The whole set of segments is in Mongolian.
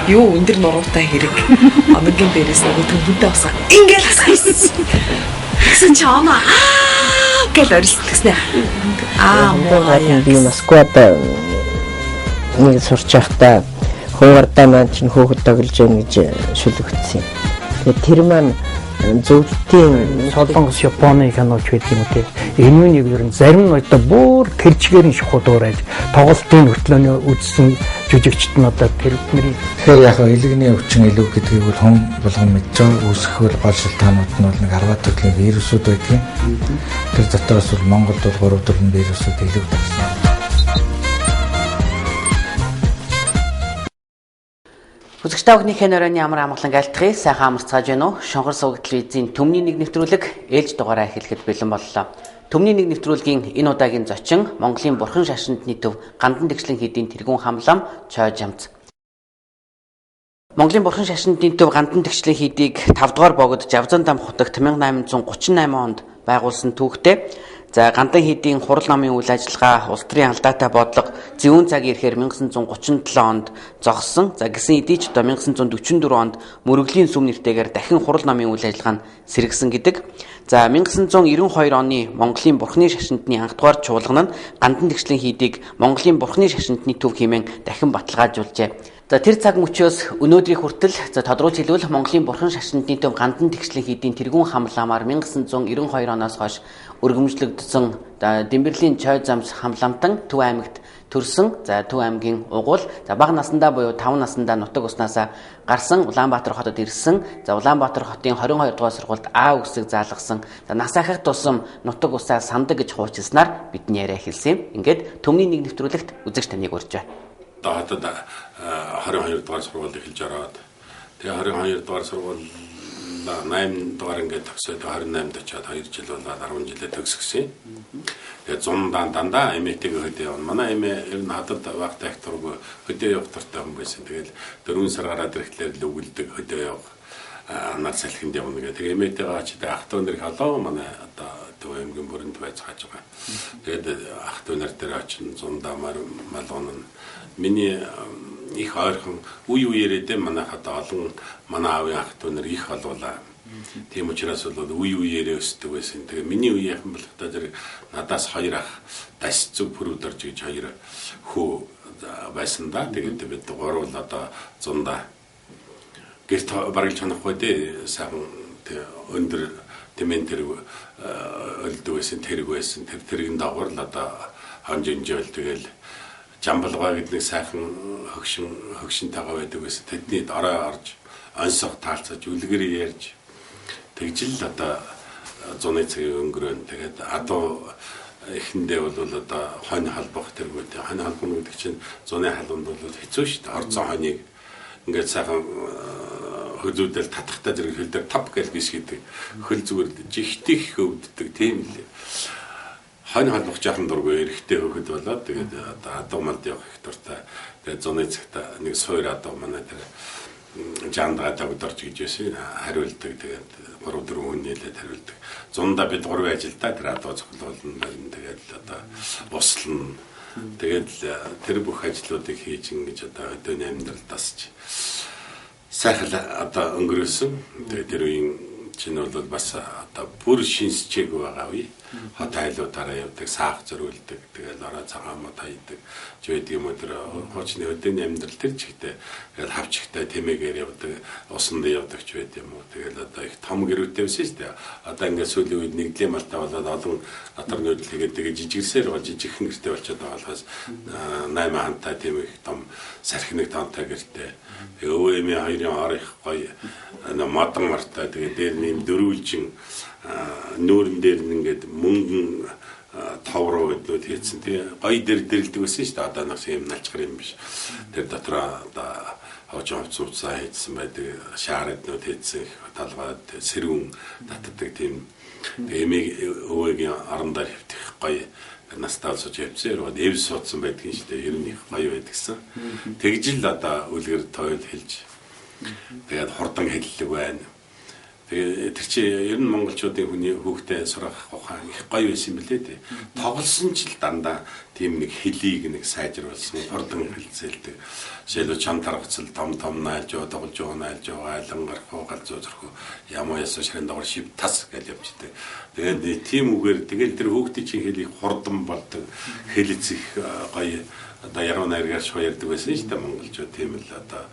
Юу өндөр нуруутай хэрэг. Оногийн дээрээс нөгөө төвөндөө усаа ингээл хасгасан. Гэсэн чи оноо гэл орилтгснэ. Би Москвад нэг сурч байхдаа хувардаа маань чинь хөөхд тоглож яана гэж шүлэгдсэн. Тэгээд тэр маань зөвлөлтийн Солонгос, Японы киноч байдаг юм те. Энэ үнийг ер нь зарим нь одоо бүр тэр чигээр нь шахуу дуурайж тоглолтын хөтлөөний үзсэн жүжигчд нь одоо тэр бидний тэгэхээр яг элэгний өвчин илүү гэдгийг бол хон болгон мэдж байгаа үүсгэх гол шалтгаанууд нь бол нэг 10 төрлийн вирусууд байдгийг. Тэр дотроос бол Монголд бол 3 төрлийн вирусууд илүү дагсан. Үзэгчтэй бүхнийхээ нөрөөний амар амгалан айлтгая сайхан амарцгааж байна уу? Шонгор суваг телевизийн төмний нэг нэвтрүүлэг ээлж дугаараа эхлэхэд бэлэн боллоо. Төмний нэг нэвтрүүлгийн энэ удаагийн зочин Монголын бурхан шашинд нийтв гандан тэгшлэн хийдийн тэргүүн хамлам Чойж Амц. Монголын бурхан шашинд нийтв гандан тэгшлэн хийдийг 5 дугаар богод Жавзан дам хотогт 1838 онд байгуулсан түүхтэй. За гандан хийдийн хурал намын үйл ажиллагаа улс төрийн алдаатай бодлого зөвүүн цаг ирэхээр 1937 онд зогссон. За гисэн эдий ч одоо 1944 онд мөрөглийн сүм нэртэйгээр дахин хурал намын үйл ажиллагаа нь сэргсэн гэдэг. За 1992 оны Монголын бурхны шашинтны анхдугаар чуулган нь гандан тэгшлэн хийдийг Монголын бурхны шашинтны төв хэмээн дахин баталгаажуулжээ. За тэр цаг мөчөөс өнөөдрийн хүртэл тодруулж хэлбэл Монголын бурхан шашинтны төв гандан тэгшлэн хийдийн тэргүүн хамламаар 1992 оноос хойш өргөмжлөгдсөн Дэмбэрлийн Чойж Амц хамламтан Төв аймагт төрсөн. За Төв аймгийн угуул бага насндаа буюу 5 наснда нутаг уснаас гарсан Улаанбаатар хотод ирсэн. За Улаанбаатар хотын 22 дугаар сургуульд А үсэг заалгасан. За нас ахих тусам нутаг усаа сандаг гэж хуучилснаар бидний яриа эхэлсэн юм. Ингээд төмний нэг нэвтрүүлэгт үзэгч таныг урьж байна. Одоо 22 дугаар сургууль эхэлж ороод тэгээ 22 дугаар сургууль 8 дугаар ингээд төгсөөд 28-д очиад 2 жил болоод 10 жилээ төгсгсөн. Тэгээ 100 дандаа эмээтэйгээ хөдөө явна. Манай эмээ ер нь хадад багтаа их тургүй хөдөө явах туртай хүн байсан. Тэгэл 4 сар гараад ирэхлээр л өгүүлдэг хөдөө явах анаар салхинд явна гэх. Тэгээ эмээтэйгээ очиад ах トゥ нарыг халаа манай одоо Төв аймгийн бүрэнд байж байгаа. Тэгээд ах トゥ нар дээр очино 100 малгон нь миний их ойрхон үе үеэрээ манай хата олон манай аавын ах トゥ нар их болуулаа. Тийм учраас бол үе үеэрээ өсдөг байсан. Тэгээ миний үеийнхэн бол одоо зэрэг надаас 2 ах дас зүг бүрүүдэрж гэж 2 хүү байсан да. Тэгээд бид 3 бол одоо 100 гэрт барилж ханахгүй дээ. Сайхан өндөр тэмэн тэрэг өлдөг байсан, тэрэг байсан. Тэргийн дагавар л одоо хонжинжэл тэгэл Жамбалгаа гэдэг сайхан хөгшин тагаа байдаг байсан. Тэдний орой орж онцох таалцаж үлгэр ярьж тэгжил одоо 100 цагийн өнгөрөөн. Тэгээд адуу эхэндээ бол одоо хонь халбах тэргүүтэй. Хонь халбах гэдэг чинь 100-ны халуунд бол хэцүү шүү дээ. Орцсон хоньыг ингээд сайхан хөлзүүдэл татахтай зэрэг хөл дээр тав гэл гисгэдэг. Хөл зүгээр жигтих өвддөг тийм л. Хонь халбах жаахан дургүй эрэхтэй хөхөд болоод тэгээд одоо адуу малд явах их дуртай. Тэгээд 100 цагта нэг суур адуу манай тэр жандгаа тавдорч гэж байсан. Хариулдаг тэгээд 3-4 хүн нийлээд хариулдаг. 100-да бид 3 ажилдаа тэр адуу цоглуулна байна. Тэгээд одоо буслна. Тэгээд тэр бүх ажлуудыг хийж ингэж одоо өдөөний амьдралдаас ч сайхан одоо өнгөрөөсөн. Тэгээд тэр үеийн чинь бол бас одоо бүр шинсчээг байгаа үе. Хот айлуудаараа явдаг, саах зөрүүлдэг, тэгээд ороо цагаамууд хайдаг. Жийд юм өдөр хоочны өдөөний амьдрал тэр чигтээ тэгээд хавчигтай тэмээгээр явдаг, усанд явдаг ч байд юм уу. Тэгээд одоо их том гэрүүтэй байсан шүү дээ. Одоо ингээд сүүлийн үед нэгдлийн малтаа болоод олон дотор нөлөөлөл хийгээд тэгээд жижигсээр бол жижигхэн гэртэй болчиход байгаа болохоос 8 хантай тийм их том сархиныг таантай гэртэй. Өвөө эмээ хоёрын ор их гоё модон мартай тэгээд дээр нэм дөрүүлжин нүүрэн дээр ингээд мөнгөн тавруу гэдүүд хийсэн. Тэгээ гоё дэрэлдэг байсан шүү дээ. Одоо нэг юм налчгар юм биш. Тэр дотроо одоо хожоо цуцаа хийсэн байдаг. Шаараднууд хийсэн талбайд сэрүүн татдаг тийм. Тэгээ эмээ өвөөгийн арандаар хөвтөх гоё настаа сууж явцээр эв суудсан байдгийн шүү дээ. Ер нь их гоё байдгсан. Тэгжил одоо үлгэр тойл хэлж тэгээд хурдан хэллэг байна. Тэгээ тэр чи ер нь монголчуудын хүний хүүхдээ сурах ухаан их гоё байсан юм билээ дээ. Тоглосон ч л дандаа тийм нэг хэлийг нэг сайжруулсан, хурдан хэлцэлдэг. Жишээлбэл чам таргацал том найлж яваа, тоглож байгаа найлж яваа, айлан гарах, галзуу зөрхөө, ямаа ясаа ширэн дагар шив тас гэж явжтэй. Тэгээд тийм үгээр тэгэл тэр хүүхдийн чинь хэлийг хурдан болдог, хэлэцэх гоё одоо яруу найргаарч ярьдаг байсан шүү дээ монголчууд. Тийм л одоо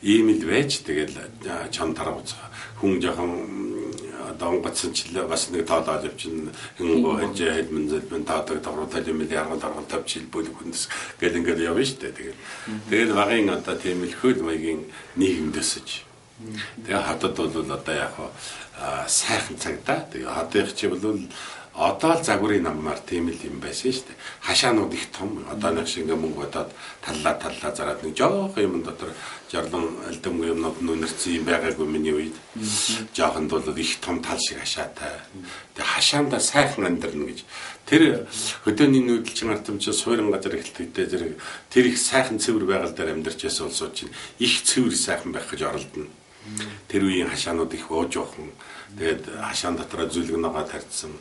ийм л байж тэгэл чам таргууц хүн жоохон одоо онгоцсон ч л бас нэг тоолоод явчихна. Хингөө хажээ хэлмэн зэлмэн таадаг тавруудаа юм л яргал даргал тавьчихил бүл хүндэс гэл ингээд явна шүү дээ. Тэгэл багын одоо тийм л хөл маягийн нийгэм дэсэж. Тэгээ хатад бол одоо яг сайхан цагтаа тэгээ хатыг чи бол одоо л загварын наммаар тийм л юм байсан шүү дээ. Хашаанууд их том. Одоо нэг шиг ингээ мөнгө бодоод таллаа зараад нэг жоох юм дотор жарлан альдамгүй юмнууд нүнэрсэн юм байгаагүй миний үед. Жоохонд бол их том тал шиг хашаатай. Тэгээ хашаандаа сайхан амьдрна гэж. Тэр хөдөөний нүүдэлчин ардамч суурин газар эхлэлттэй зэрэг тэр их сайхан цэвэр байгаль дээр амьдарч байсан улсууд чинь их цэвэр сайхан байх гэж оролдоно. Тэр үеийн хашаанууд их уужуухан. Тэгээд хашаан дотроо зүлэг ногоо тарьдсан.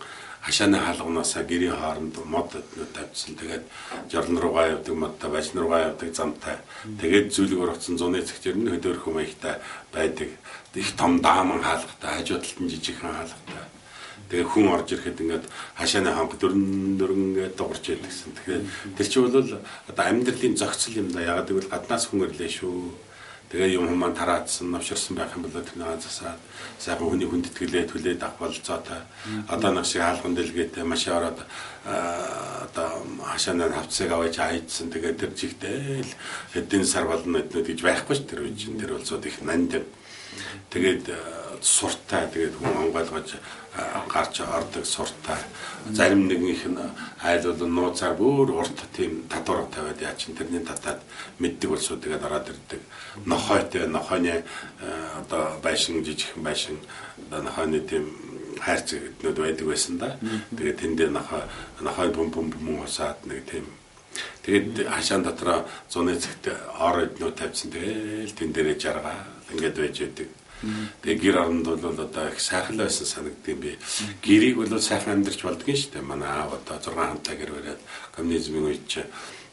Хашааны хаалганаасаа гэрийн хооронд мод тавьсан. Тэгээд жорн руугаа явдаг модтой, бажин руугаа явдаг замтай. Тэгээд зүлэг ургацсан зуны цэгтэр нь хөдөөрхөн маягтай байдаг. Их том дааман хаалгатай, хажуудалд нь жижигхэн хаалгатай. Тэгээ хүн орж ирэхэд ингээд хашааны ханх дөрөн ингээд дуурч ядагсан. Тэгэхээр тэр чинь бол одоо амьдралын зохицол юм да. Ягаад гэвэл гаднаас хүн ирлээ шүү. Тэгээ юм хүмүүс тараадсан, навширсан байх юм бол тэр нэг засаад сайхан хүний хүндэтгэлээ түлээд авах болцоотой. Одоо нэг шиг хаалган дэлгээтэй маш ороод одоо хашаанаа хавцыг аваач хайдсан. Тэгээ тэр жигтэл хэдэн сар болно гэж байхгүй ч тэр үе чинь тэр болцоод их нанд. Тэгээд суртаа тэгээд хүн онгойлгож гарч ордог суртаа. Зарим нэгнийх нь айл бол нууцаар бүр урт тийм татвар тавиад яа чин тэрний татаад мэддэг болсоо тэгээд ороод ирдэг. Нохойны одоо байшин жижигхэн байшин одоо нохойны тийм хайрц гэднүүд байдаг байсан да. Тэгээд тэндээ нохой бум усаад нэг тийм тэгээд хашаан дотроо зуны цэгт ор эднүүд тавьсан. Тэгээд тэн дээрээ жаргаа ингээд байж байдаг. Тэгээ гэр оронд бол одоо их сайхан байсан санагдсан би. Гэрийг бол сайхан амьдарч болдгийн шүү дээ. Манай аав одоо 6 хамтаа гэр бариад коммунизмын үед ч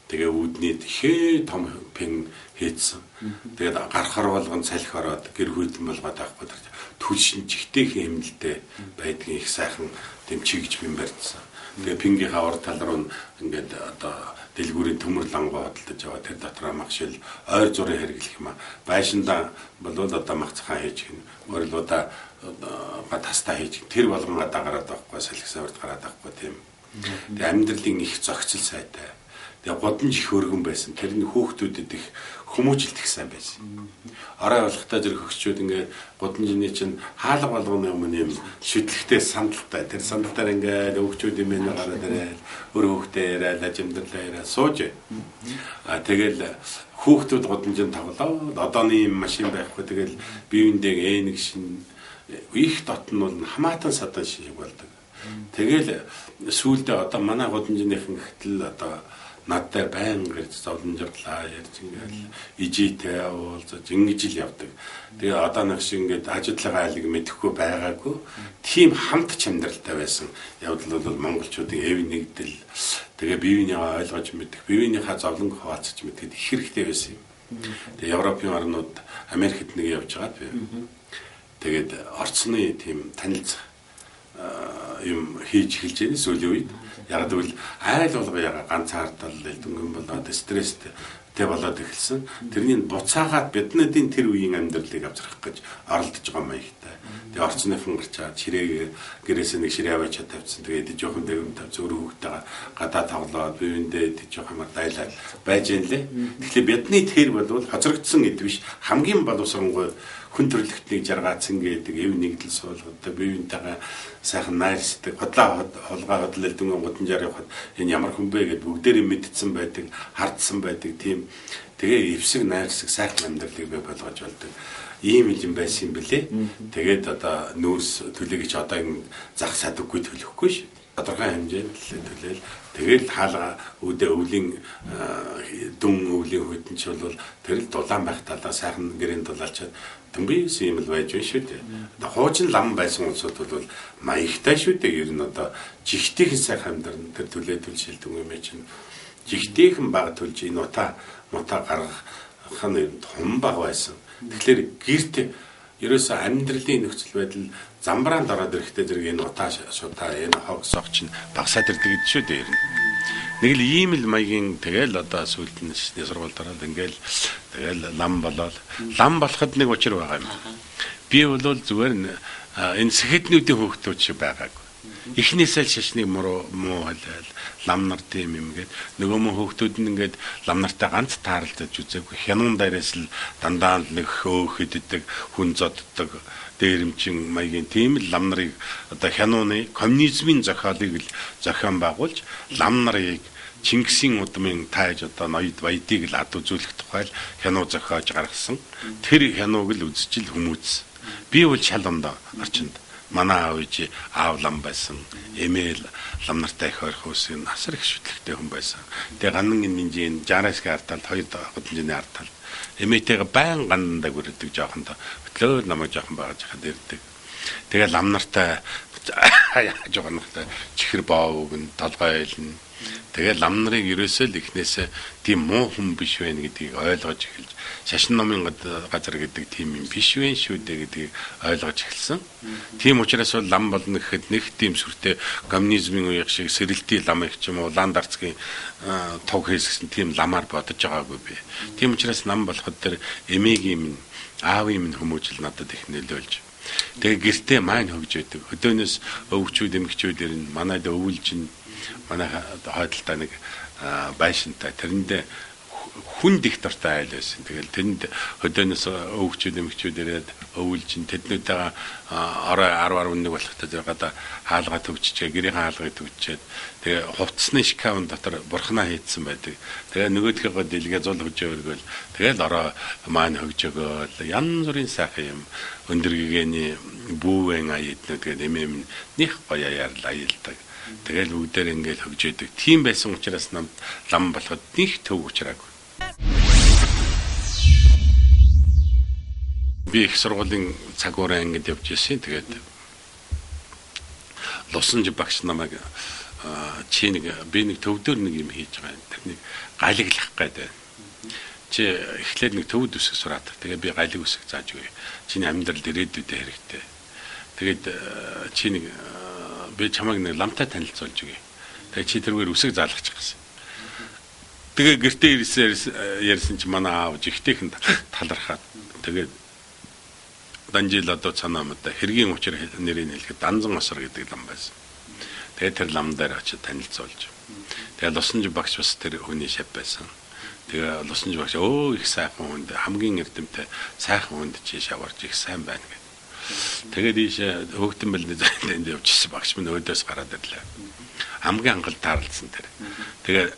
тэгээ үүдний ихээ том пен хийцэн. Тэгээд гарахар болгон салхи ороод гэр хүйтэн болгоод авахгүй тэр түлшин жигтэй хэмнэлтэй байдгийн их сайхан тэмчигж бим барьдсан. Тэгээ пингийнхаа ор тал руу ингээд одоо дэлгүүрийн төмөр лангоо хөдөлж яваа тэр дотроо магшил ойр зургийн хэрэглэх юм аа. Байшинда бол одоо мах цахаа хийж гин. Өөрөлдөө тастаа хийж тэр болгонгаа дагараад байхгүй салхисаа урд гараад байхгүй тийм. Тэгээ амьдралын их зохицол сайтай. Тэгээ годамж их өргөн байсан. Тэрний хүүхдүүдэд их хүмүүжилт их сайн байсан. Орой болохтой зэрэг хөгчүүд ингээд годамжны чинь хаалга болгоны өмнө юм шүтлэгтэй сандалтай. Тэр сандалтаар ингээд хөгчүүд юм энэ гараад ирэл өр хөгтөө яриад ажимдрлаа яриад сууж. Тэгэл хүүхдүүд годамжинд тоглоод одооны юм машин байхгүй тэгэл биеиндээ нэг шин их дотн бол хамаатан садан шиг болдог. Тэгэл сүүлдээ одоо манай годамжныхын гэтэл одоо надтай байн гэрч зовлонжрлаа ярьж ингээл ижитэй уулзаж ингэж л явдаг. Тэгээ одоо нэг шиг ингээд ажиллагаа айлыг мэдэхгүй байгаагүй. Тийм хамт чамдралтай байсан. Явдал бол монголчуудын эв нэгдэл тэгээ биеийнхээ ойлгож мэдэх, биеийнхээ зовлон хуваалцаж мэдэх их хэрэгтэй байсан юм. Тэгээ Европын орнууд Америкт нэг явж байгаа би. Тэгээд орцны тийм танилцах юм хийж эхэлж байгаа сүүлийн үед. Яг гэвэл айл болго яга ганцаардал элдэнгэн болоод стресстэй болоод эхэлсэн. Тэрний буцаагаад биднүүдийн тэр үеийн амьдралыг авчрах гэж оролдож байгаа маягтай. Тэгээ орцныхан гарчаад ширээг гэрээсээ нэг ширээ аваач тавьсан. Тэгээд жоохон дэгэм тавьц өөрөө хүүхдтэйгээ гадаа тоглоод биеиндээ жоохон дайлаад байж юм лээ. Тэгэхээр бидний тэр бол хоцрогдсон гэдэг биш. Хамгийн боловсронгуй хүн төрлөختнийг жаргаацсан гэдэг эв нэгдэл суулгад биеинтэйгээ сайхан найрсдаг хотлоо холгаа хөдлөлдөн годамжаар явахад энэ ямар хүн бэ гэдээ бүгдээрээ мэдсэн байдаг, хардсан байдаг тийм. Тэгээ эвсэг найрсаг сайхан амьдралыг бий болгож болдог. Ийм юм байсан юм бэлээ. Тэгээд одоо нүүрс төлөөгч одоо энэ зах садаггүй төлөхгүй шүү. тодорхой хэмжээнд төлөөл тэгэл хаалга өвлийн дүн өвлийн хөдөнч бол тэр л дулаан байх талаа сайхан гэрийн дулаалчаад тэмбийс юм л байж байна шүү дээ. Одоо хуучин лам байсан улсууд бол маягтай шүү дээ. Ер нь одоо жигтэйхэн сайхан амьдран тэр төлөөдөл шилдэг юм чинь жигтэйхэн баг төлж энэ утаа гаргах нь том баг байсан. Тэгэхээр гэрт ерөөсөө амьдралын нөхцөл байдал замбраанд ороод ирэхдээ зэрэг энэ утаа шудаа энэ хогсоох чинь багасаад ирдэг гэж шүү дээ. Нэг л ийм л маягийн тэгэл одоо сүүлд нь сургууль дараад ингээл тэгэл лам болоод лам болоход нэг учир байгаа юм. Би бол зүгээр энэ сэхэднүүдийн хөөгтүүд шиг байгаагүй. Эхнээсээ л шашныг муу хэлэл лам нар тийм юм гээд нөгөө мөн хөөгтүүд нь ингээд лам нартай ганц тааралдаж үзээгүй. Хянуун дээрээс л дандаа нэг хөөхөддөг, хүн зодддаг дээрэмчин маягийн тийм л лам нарыг одоо хянууны коммунизмын зохиолыг л зохион байгуулж лам нарыг Чингисийн удмын тааж одоо ноёд баядыг л ад үзүүлэх тухай хянуу зохиож гаргасан. Тэр хянууг л үзчихэл хүмүүс. Би бол шалгамд орчинд манай аав ээж аав лам байсан. Эмээл лам нартай их ойрхон үсэн асар их шүтлэгтэй хүн байсан. Тэгээ ганан нинжийн 60-аас артал 2 годомжны артал. Эмээтэйгээ байн ганандаа гүрдэг жоохондоо хөтлөөр намайг жоохон багаж хад ирдэг. Тэгээ лам нартай жоохонтой чихэр боог нь толгой ойлно. Тэгээ лам нарыг ерөөсөө л ихнээсээ тийм муу хүн биш байх гэдгийг ойлгож эхэлж шашин номын газар гэдэг тийм юм биш вэ шүү дээ гэдгийг ойлгож эхэлсэн. Тийм учраас бол лам болно гэхэд нэг тийм сүртэй коммунизмын үеийн шиг сэрэлтийн лам их ч юм уу улаан дарцгийн тог хийсгсэн тийм ламаар бодож байгаагүй би. Тийм учраас нам болоход тэр эмээгийн минь аавын минь хүмүүжил надад их нөлөөлж. Тэгээ гэртээ маань хөгж өгдөг. Өдөөнөөс өвчүүд эмэгчүүдээр нь манайд өвүүлж нь манай хойдолтой нэг байшинтай тэрэндээ хүн их дуртай айл байсан. Тэгэл тэнд хөдөөнөөс өвчүүд эмэгчүүд ирээд өвүүлж нь тэднүүдээ орой 10-11 болохтой зэрэг хаалгаа төвччихээ гэрийн хаалгыг төвчээд тэгээ хувцсны шкафын дотор бурхнаа хийдсэн байдаг. Тэгээ нөгөөдхөө дэлгээ зул хөжөөргөл тэгэл орой маань хөгжөөгөл янз бүрийн сайхан юм өндөр гэгээний бүүвэн аяднууд гэдэг эмэм них гоё яарлаа аялдаг. Тэгэл бүгдээр ингээд хөгжөөдөг. Тийм байсан учраас намд лам болоход нэг төв учраагүй. Би их сургуулийн цагуурай ангид явж ирсэн. Тэгээд Лусанж багш намайг чи нэг би нэг төвдөр нэг юм хийж байгаа. Тэрнийг галиглах гэдэг. Чи эхлээд нэг төвд үсэг сураад. Тэгээ би галиг үсэг зааж өгье. Чиний амьдралд ирээдүйдээ хэрэгтэй. Тэгээд чи нэг би чамайг нэг ламтай танилцуулж өгье. Тэгээ чи тэргээр үсэг заалгачих гэсэн. Тэгээ гэртээ ярьсан чи манай аав жигтэйхэн талархаад тэгээд данжил одоо цанаамда хэргийн учир нэрийг хэлэхэд данзан осор гэдэг лам байсан. Тэгээд тэр лам дээр очиж танилцуулж. Тэгээд Лусанж багш бас тэр хүний шав байсан. Тэгээ Лусанж багш их сайхан хүнд хамгийн эрдэмтэй сайхан хүнд чи шаварж их сайн байна гэдэг. Тэгээд ийшээ хөөгтөн бэлний зайд явжсэн багш минь өөдөөс гараад ирлээ. Хамгийн анхал таарлцсан тэр. Тэгээд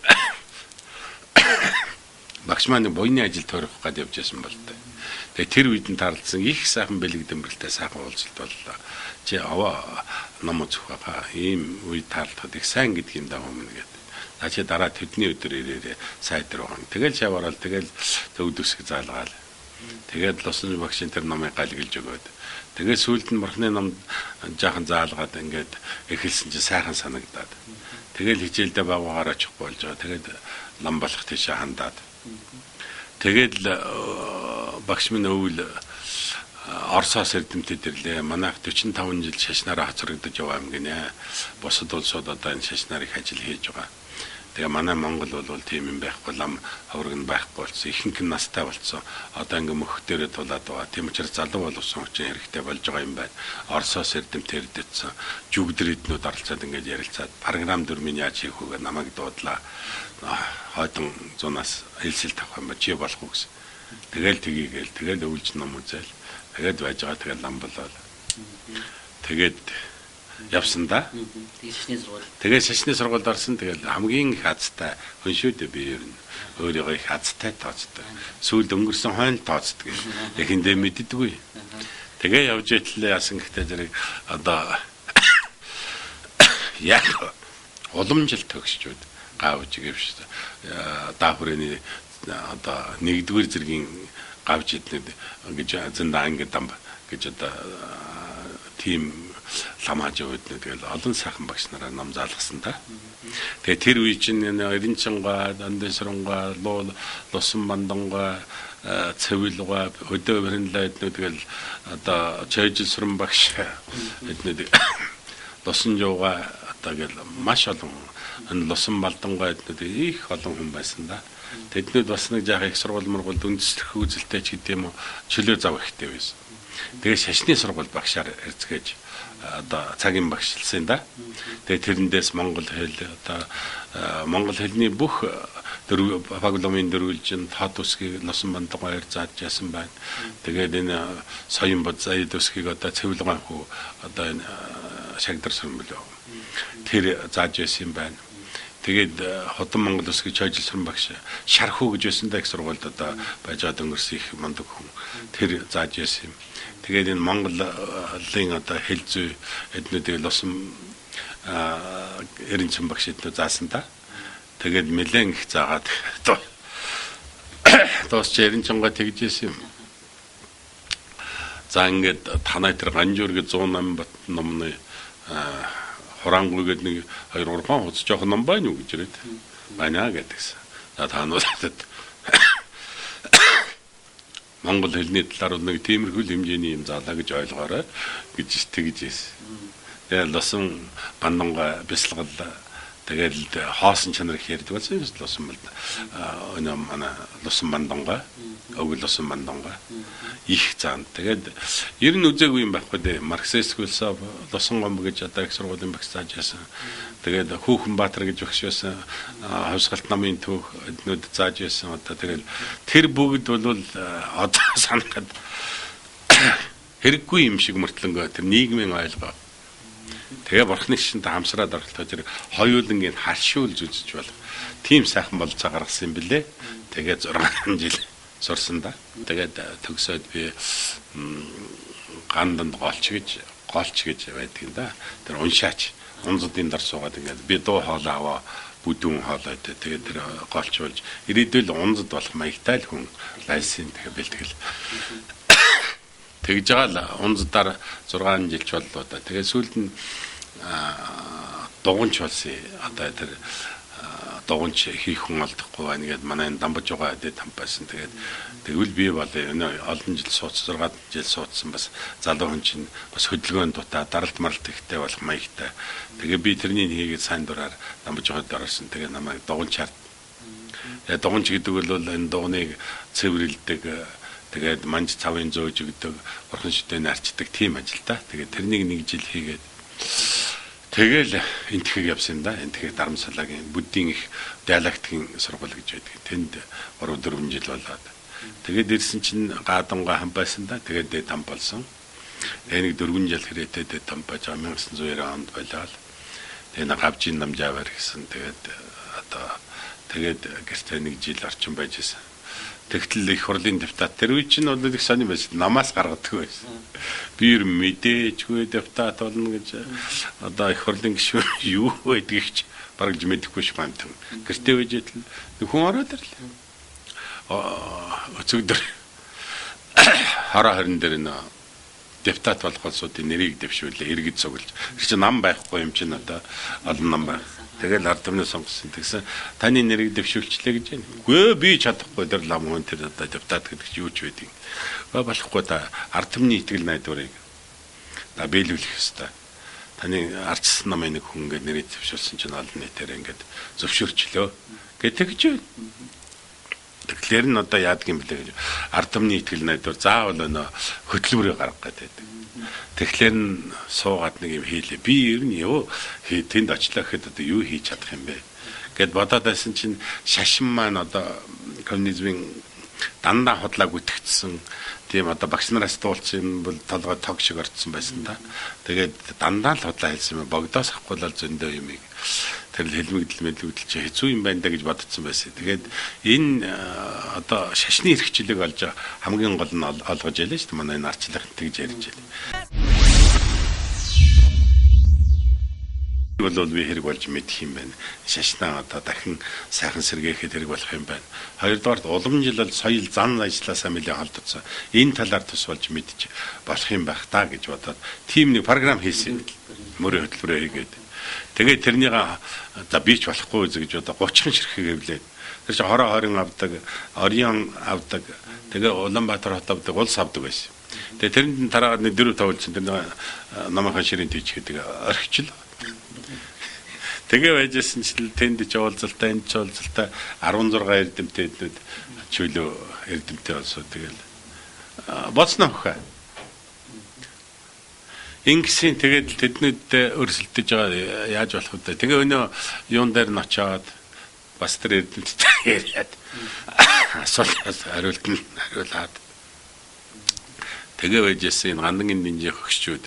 багш маань буйны ажил тойрох гээд явжсэн бол тээ. Тэгээ тэр үед нь таарлцсан их сайхан бэлэг дэврэлтэй сайхан уулзалт боллоо. Чи аваа ном үзэх байгаа. Ийм үед таарлахад их сайн гэдэг юм даа хүмүүс гэдэг. За чи дараа тэдний өдөр ирээрээ сайдар байгаа. Тэгэл шаваарал тэгэл төвд үсэг заалгаал. Тэгээд Лусанж багшийн тэр номыг галглж өгөөд. Тэгээд сүүлд нь бурхны ном жаахан заалгаад ингээд эхэлсэн чи сайхан санагдаад. Тэгэл хичээлдээ багуугаар очих болж байгаа. Тэгээд лам болох тийшээ хандаад. Тэгээд багш минь өвөл Оросоос эрдэмтэд ирлээ. Манайх 45 жил шашнаараа хацрагдаж яваа юм гинэ. Бусад улсууд одоо энэ шашнаар их ажил хийж байгаа. Тэгээ манай Монгол бол тийм юм байхгүй, лам хавраг нь байхгүй болсон. Ихэнх нь настай болсон. Одоо ингээм мөх дээрээ тулаад байгаа. Тийм учраас залуу боловсон хүчин хэрэгтэй болж байгаа юм байна. Оросоос эрдэмтэд ирдэтсэн. Жүгдрээднүүд оролцоод ингээд ярилцаад програм дөрмийн яаж хийх вэ намайг дуудлаа. Хойдон зунаас хэлсэл тавих юм ба чи болох уу гэсэн. Тэгэл тгийгээл тэгэл өвлж ном үзэл. Тэгээд байж байгаа тэгэл лам болоод. Тэгээд явсан да. Тэгээд шашны сургуульд орсон. Тэгээд хамгийн их хазтай хүн шүү дээ би ер нь өөрийгөө их хазтай тооцдог. Сүүлд өнгөрсөн хойно тооцдог. Тэгэхдээ мэддэггүй. Тэгээ явж итлээ яасан гэхдээ зэрэг одоо яг уламжил төгсчүүд гавж гэвч даахүрэний одоо нэгдүгээр зэргийн гавж иднүүд гэж зэнда ангид ам гэж одоо тийм ламаж үүднэ тэгэл олон сайхан багш нараа ном заалгасан та. Тэгээ тэр үе чинь Эренчинга, Дандесронга, Лусан Банданга, Цэвилга, Өдөө Бэрэнлээ эднүүд тэгэл одоо Чэжэлсрэн багш эднүүд Лусан Жууга одоо гэл маш олон Лусан Балданга эднүүд их олон хүн байсан да. Тэднүүд бас нэг жаах их сургууль мургуульд үндэслэх үзэлтэй ч гэдэм үү чөлөө зав ихтэй байсан. Тэгээ шашны сургууль багшаар эрзгэж одоо цагийн багшлсан да. Тэгээ тэрэндээс монгол хэл одоо монгол хэлний бүх багломын дөрвөлжин тат усгийг Лусан Бандангаар зааж яасан байна. Тэгээд энэ соён бод заяд усгийг одоо цэвлэгэн хүү одоо энэ шагдарсан билүү. Тэр зааж яасан байна. Тэгээд хотон монгол усгийг чойжилсан багш Шархуу гэж байсан да их сургуульд одоо байжгаад өнгөрсөн их мундаг хүн. Тэр зааж яасан юм. Тэгээд энэ Монголын одоо хэл зүй эднүүдийг Лусан Эренчин багш эднүүд заасан та. Тэгээд нэлээд их заагаад дуусч Эренчингаа тэгжсэн юм. За ингээд танай тэр Ганжуур гэж 108 бат номны Хураангуй гэдэг нэг 2 3 хуц жоох ном байна уу гэж ирээд байна гэдэгсэн. За таануудад монгол хэлний талаар нэг тиймэрхүү хэмжээний юм заалаа гэж ойлгоорой гэж тэгж ийсэн. Тэгээд Лусан Банданга бясалгал тэгээд хоосон чанар их ярьдаг болсон юм Лусан Банд. Өнөө манай Лусан Банданга, өвгөл Лусан Банданга их заан. Тэгээд ер нь үзээгүй юм байхгүй дээ. Марксист философи Лусан гомб гэж одоо их сургуулийн багш зааж яасан. Тэгээд Хүүхэн Баатар гэж багш байсан. Хавсгалт намын түүх эднүүд зааж яасан. Одоо тэгээд тэр бүгд бол одоо санахад хэрэггүй юм шиг мөртлөнгөө тэр нийгмийн ойлгоо. Тэгээ бурхны шинтэй хамсраад оролцоо тэр хоёулангийн харшуулж үзэж бол тийм сайхан болцоо гаргасан юм билээ. Тэгээ 6 жил сурсан да. Тэгээд төгсөөд би ганданд голч гэж байдаг юм да. Тэр уншаач унзуудын дар суугаад ингээд би дуу хоолоо аваа бүдүүн хоолойд тэгээд тэр голч болж ирээдүйн унзад болох маягтай л хүн лайсын тэгээ бэлтгэл. Тэгж байгаа л унздаар 6 жилч боллоо да. Тэгээ сүүлд нь дуганч болсон. Одоо тэр дуганч хийх хүн олдохгүй байна гэд манай дамбаж байгаа дэ тампасан. Тэгээд тэгвэл би бол олон жил суудсан 6 жил суудсан бас залуу хүн чинь бас хөдөлгөөнд дутаа даралт маралт ихтэй болох маягтай. Тэгээ би тэрний хийгээд сайн дураар дамбаж байгаад орсон. Тэгээ намайг дуганчаар. Тэгээ дуганч гэдэг бол энэ дугныг цэвэрлдэг. Тэгээд манж цавын зөөж өгдөг, бурхан шүтэний арчдаг тийм ажил та. Тэгээд тэрнийг 1 жил хийгээд тэгэл энтхийг явсан юм да. Энтхийг Дарамсалагийн Буддийн их диалектикийн сургууль гэж байдаг. Тэнд 3-4 жил болоод. Тэгээд ирсэн чинь Гаданга хамбайсан да. Тэгээд там болсон. Тэгээ нэг 4 жил хэрэтээ там байж 1990 онд болоод. Тэгээ гавжийн намжаавар гэсэн. Тэгээд одоо тэгээд гэртээ 1 жил орчин байж исэн. Тэгтэл их хурлын депутат тэр үе чинь бол их сони байсан. Намаас гаргадаг байсан. Би ер мэдээчгүй депутат болно гэж одоо их хурлын гишүүн юу байдгийг ч бараг мэдэхгүй ш байна. Гэртээ үжээд л хүн ороод ирлээ. Өцөгдөр хараа харин дээр нэ депутат болох улсуудын нэрийг дэвшүүлээ иргэд цуглаж. Тэр чинь нам байхгүй юм чинь одоо олон нам байна. Тэгэл ард түмний сонгосон. Тэгсэн таны нэрийг дэвшүүлчлээ гэж байна. Үгүй би чадахгүй тэр лам хүн тэр одоо депутат гэдэг чинь юу ч байдгийг. Болохгүй та ард түмний итгэл найдварыг та биелүүлэх ёстой. Таны ардчсан намын нэг хүн ингээд нэрийг дэвшүүлсэн чинь олон нийтээр ингээд зөвшөөрчлөө гэдэг ч байна. Тэгэхээр нь одоо яадаг юм блэ гэж ард түмний итгэл найдвар заавал өнөө хөтөлбөрөөр гаргах гэдэг. Тэгэхээр нь суугаад нэг юм хийлээ. Би ер нь юу тэнд очлоо гэхэд одоо юу хийж чадах юм бэ? Гэт бодоод байсан чинь шашин маань одоо коммунизмын дандаа худлаа гүтгэцсэн тийм одоо багш нараас дуулсан бол толгой тог шиг орцсон байсан да. Тэгээд дандаа л худлаа хэлсэн юм. Богдоос авахгүй л зөндөө юмыг тэр хэлмэгдэл мэдлэгдэл чи хэцүү юм байна да гэж бодсон байсан. Тэгээд энэ одоо шашны эрхчлийг олж хамгийн гол нь олгож ялээ шүү дээ. Манай энэ арчлах тэгж ярьж ялээ. бол би хэрэг болж мэдэх юм байна. Шашнаа одоо дахин сайхан сэргээхэд хэрэг болох юм байна. Хоёрдугаар уламжлал соёл зан ажилласаа нэлээд холдсон. Энэ талаар тус болж мэдчих болох юм байх та гэж бодоод тийм нэг програм хийсэн. Мөрийн хөтөлбөрөөр хийгээд. Тэгээд тэрнийг за би ч болохгүй гэж одоо 30хан ширхэг хэвлээд. Тэр чинь хороо хорин авдаг, Орион авдаг. Тэгээ Улаанбаатар хот авдаг, улс авдаг байсан. Тэгээ тэрний тараагаар нэг 4 тавуулсан тэр намайхан ширийн тийч гэдэг орхичл. Тэгээ байжсэн чинь тэнд ч уулзалтай, энд ч уулзалтай 16 эрдэмтэд чөлөө эрдэмтэй олсоо тэгэл боцноо хаа. Ингэсэн тэгээд тэднийд өрсөлдөж байгаа яаж болох вэ? Тэгээ өнөө юун дээр нь очоод бас тэр эрдэмтдтэй яриад асуулт хариулаад тэгээ байжсэн энэ гандан динжи хөгшчүүд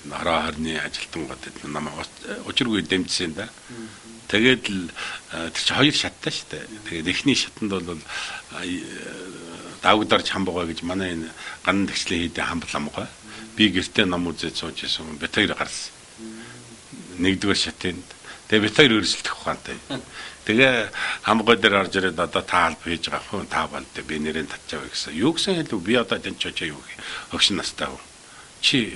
нараа харны ажилтан гадад намайг учиргүй дэмжсэн да. Тэгээд л тэр чи хоёр шаттай шүү дээ. Тэгээд эхний шатанд бол давгдарч хамбгаа гэж манай энэ гандан тагчлын хийдэ хамбламгаа. Би гэртээ ном үзээд сууж исэн. Бэтээр гарсан. Нэгдүгээр шатынд. Тэгээ бэтээр өрсөлдөх ухаантай. Тэгээ хамгаа дээр орж ирээд одоо та алба хийж байгаа хүн та бол би нэрээ татчаа гэсэн. Юу гэсэн хэлв би одоо тань чочоо юу гэх. Өгш настай хүн. Чи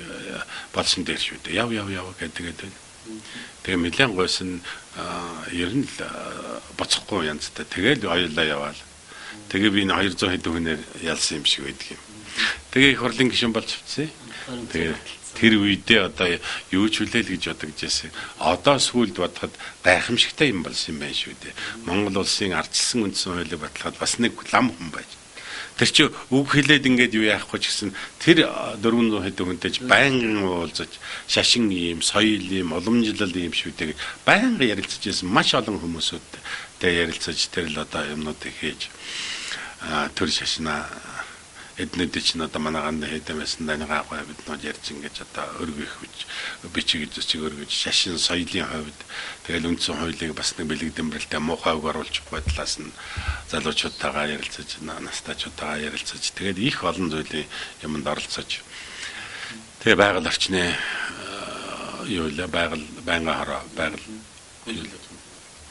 болсон дээр шүү дээ. Яв гэдэг. Тэгээ нэлээд гойсон ер нь л боцохгүй янзтай. Тэгээл хоёулаа яваал. Тэгээ би 200 хэдэн хүнээр ялсан юм шиг байдаг юм. Тэгээ их хурлын гишүүн болж авцсан. Тэгээ тэр үедээ одоо юу ч хүлээл гэж бодож байсан. Одоо сүүлд бодоход гайхамшигтай юм болсон юм байна шүү дээ. Монгол улсын ардчилсан үндсэн хуулийг баталгаад бас нэг лам хүн байж. Тэр чи үг хэлээд ингээд юу яахгүй ч гэсэн тэр 400 хэдэн хүнтэй байнгын уулзаж шашин ийм, соёл ийм, уламжлал ийм шүү дээ. Байнга ярилцаж байсан маш олон хүмүүсүүдтэй ярилцаж тэр л одоо юмнуудыг хийж төр шашнаа эднэд чинь одоо манай ганд хэдэм байсан данигаа гоо бид нөө ярьж ингэж одоо өргөх бичиг зүсчиг өргөж шашин соёлын хувьд тэгэл үндсэн хуулийг бас нэг бэлэг дэмбрэлтэй муухай үг оруулж байдлаас нь залуучуудтайгаа ярилцаж настайчуудтайгаа ярилцаж тэгээд их олон зүйлийн юмд оролцож тэгээ байгаль орчны юу л байнга хараа байгаль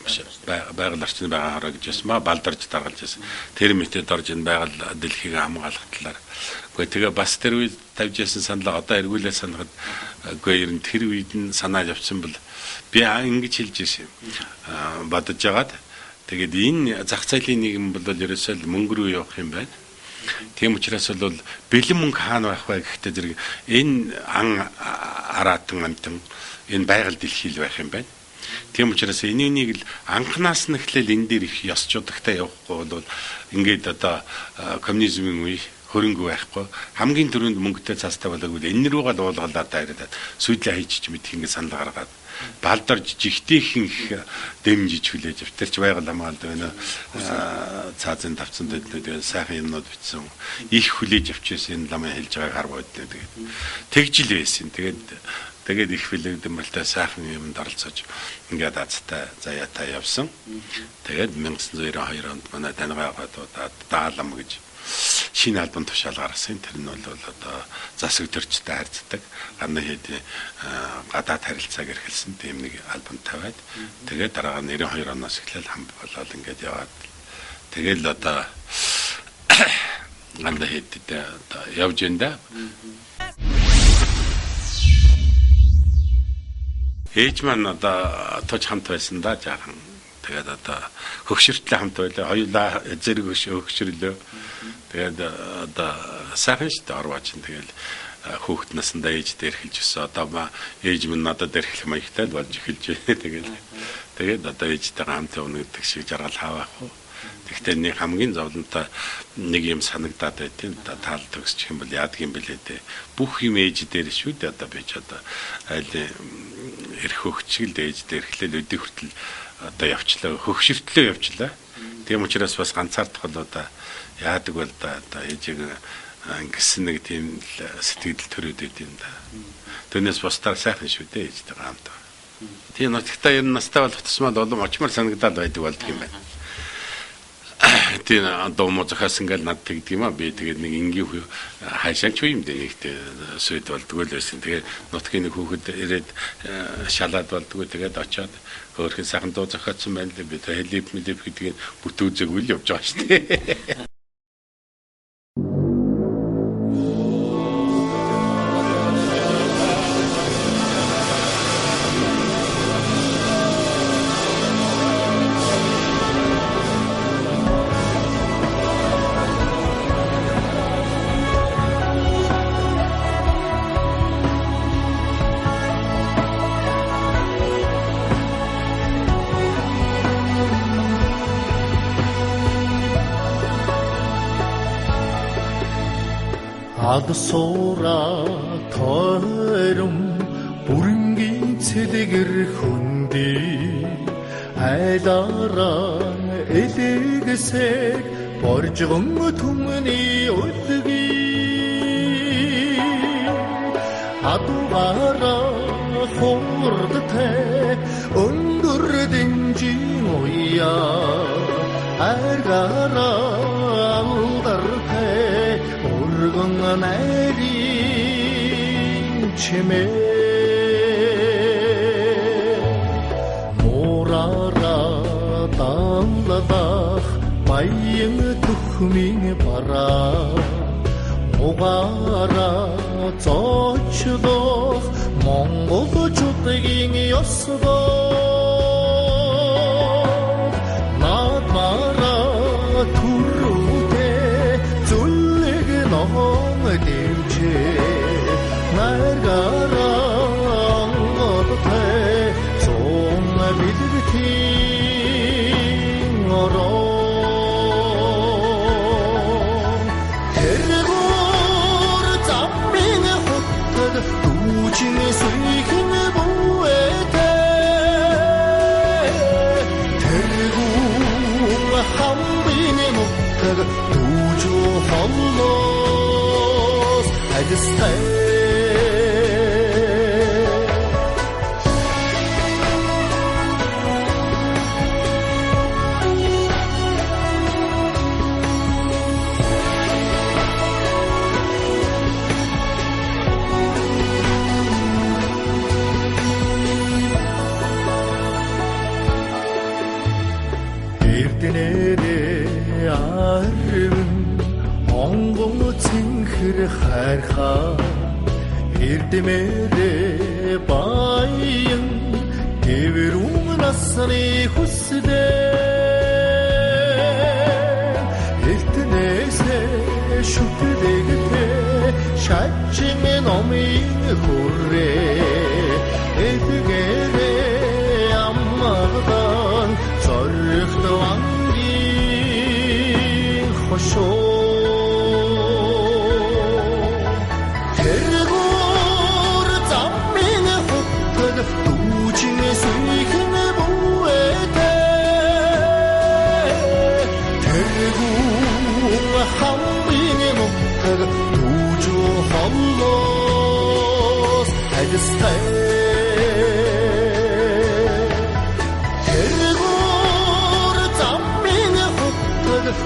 орчны байгаа хараа гэж байсан ба балдарж даргалж байсан. Тэр мэтэд орж энэ байгаль дэлхийг хамгаалах талаар. Гэхдээ тэгээ бас тэр үед тавьж байсан саналаа одоо эргүүлээ санахад үгүй ер нь тэр үед нь санааж авсан бол би ингэж хэлж ирсэн. Бодож яагаад тэгээд энэ зах зээлийн нийгэм бол ерөөсөө мөнгө рүү явах юм байна. Тийм учраас бол бэлэн мөнгө хаана байх вэ гэхдээ зэрэг энэ ан араатан амтан энэ байгаль дэлхий л байх юм байна. Тийм учраас энийг л анханаас нь эхлээл энэ дээр их ёсчудагтай явахгүй бол ингээд одоо коммунизмын үе хөрөнгө байхгүй хамгийн түрүүнд мөнгөтэй цаастай болоогүй энэ рүүгээ л уулгалаад дайраад сүйдлээ хийчих мэт ингэ санал гаргаад балдарж жигтэйхэн их дэмжиж хүлээж автерч байгаль хамгаалд байна цаазын давцсан дэднүүд сайхан юмнууд бичсэн их хүлээж авчихсан энэ ламын хэлж байгааг харах байдлаа тэгж л байсан тэгээд их бэлэг дэмбэлтэй сайхан юмд оролцож ингээд азтай заяатай явсан. Тэгээд 1992 онд манай данигаа гадуудад даалам гэж шинэ альбом тушаал гаргасан. Тэр нь бол одоо засаг төрчтэй харьцдаг гандан хэдийн гадаад харилцааг эрхэлсэн тийм нэг альбом тавиад тэгээд дараа нь 92 оноос эхлээл хам болоод ингээд яваад тэгээд л одоо гандан хэдид одоо явж энэ ээж маань одоо тож хамт байсан да жаахан. Тэгээд одоо хөгшөртлөө хамт байлаа. Хоёулаа зэрэг хөгшөрлөө. Тэгээд одоо сайхан шүү дээ орваач. Тэгээд хүүхэд насандаа ээж дээр хэлж өссөн. Одоо ээж минь надад дэрхлэх маягтай болж эхэлж байна. Тэгээд одоо ээжтэйгээ хамт явна гэдэг шиг жаргал хаваах уу. Тэгтээ нэг хамгийн зовлонтой нэг юм санагдаад байдیں۔ Таал төгсчих юм бол яадаг юм бэлээ дээ. Бүх юм ээж дээр шүү дээ. Одоо би ч одоо айл эрх хөгчгөл ээж дээр эхлээл өдөө хүртэл одоо явчлаа. Хөгшөртлөө явчлаа. Тийм учраас бас ганцаардах бол одоо яадаг бол одоо ээжийг ингэсэн нэг тийм сэтгэл төрөөд байд юм да. Түүнээс бусдаар сайхан шүү дээ ээжтэй хамт. Тийм нутагтаа ер нь настай болох тусмал олон очмор санагдаад байдаг болдго юм байна. тийм одоо мо захаас ингээл над тэгдэг юм а би тэгээд нэг ингийн хайшаач юу юм дээ нэгтэй сүйд болдгоо л байсан. Тэгээд нутгийн нэг хүүхэд ирээд шалаад болдгоо тэгээд очиод хөөрхөн сайхан дуу зохиоцсон байна л би хэлип мэдэв гэдгийг бүтүүзэг үл явж байгаа шүү дээ. Адсуура тойрон бүрэнгийн цэдгэр хөндөй айлаараа элэгэсэг боржгон түмний өдгий адугаараа хурдтай өндөр дэнжин уяа аргаараа алдартай өргөн найрын чимээ мураараа дамладах баян түхмийн бараа угаараа зочлох монголчуудын ёсдоо надмараа түрүүтэй зүлэг ном дэмжээ наргараа ngодтой зон билгтийн ороо тэргүүр замын хөтөд дүүжин сүйхэн бүэтэй тэргүүр хамбин мөтөд дүүжу холлоос ажистай Эрдэнэрээ арвин онгон цэнхэр хайрхаа эрдэмэрээ баян гэвэрүүн насны хүсдээ эрдэнээсээ шүтдэгтэй шачин номын хүрээ эдгээрээ аммадан зоригт ангийн хошоо тэргүүр замын хөтөд дүүжин сүйхэн бүэтэй тэргүүр хамбин мөтөд дүүжу холлоос ажистай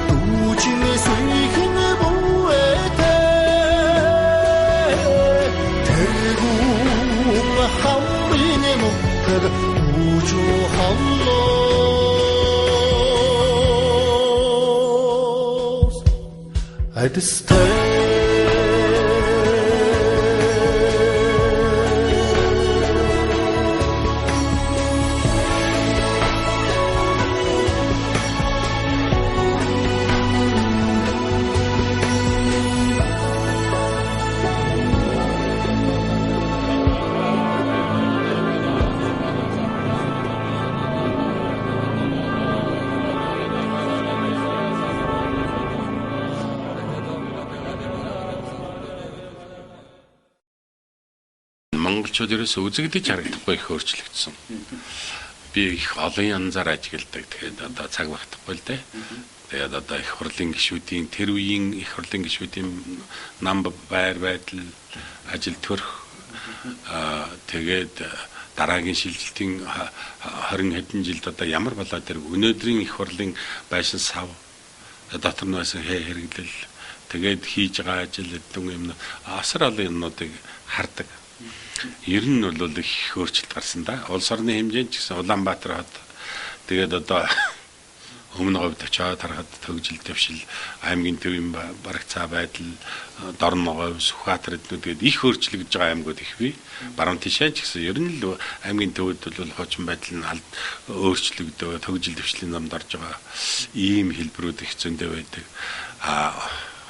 дүүжин сүйхэн бүэтэй тэргүүр хамбин мөтөд дүүжу холлоос ажистай монголчууд ерөөсөө үзэгдэж харагдахгүй их өөрчлөгдсөн. Би их олон янзаар ажигладаг. Тэгээд одоо цаг багтахгүй л дээ. Тэгээд одоо их хурлын гишүүдийн тэр үеийн их хурлын гишүүдийн нам байр байдал ажил төрх тэгээд дараагийн шилжилтийн 20 хэдэн жилд одоо ямар болоод тэр өнөөдрийн их хурлын байшин сав дотор нь байсан хэрэглэл тэгээд хийж байгаа ажил эдгээр юм асар олон юмнуудыг хардаг. Ер нь бол их өөрчлөлт гарсан да. Улс орны хэмжээнд ч гэсэн Улаанбаатар хот тэгээд одоо өмнө говьд очиад харахад төгжил дэвшил аймгийн төвийн барагцаа байдал Дорноговь Сүхбаатар эднүүд их өөрчлөгдөж байгаа аймагуд их бий. Баруун тишээ ч гэсэн ер нь л аймгийн төвд бол хуучин байдал нь өөрчлөгдөв төгжил дэвшлийн замд орж байгаа ийм хэлбэрүүд их зөндөө байдаг.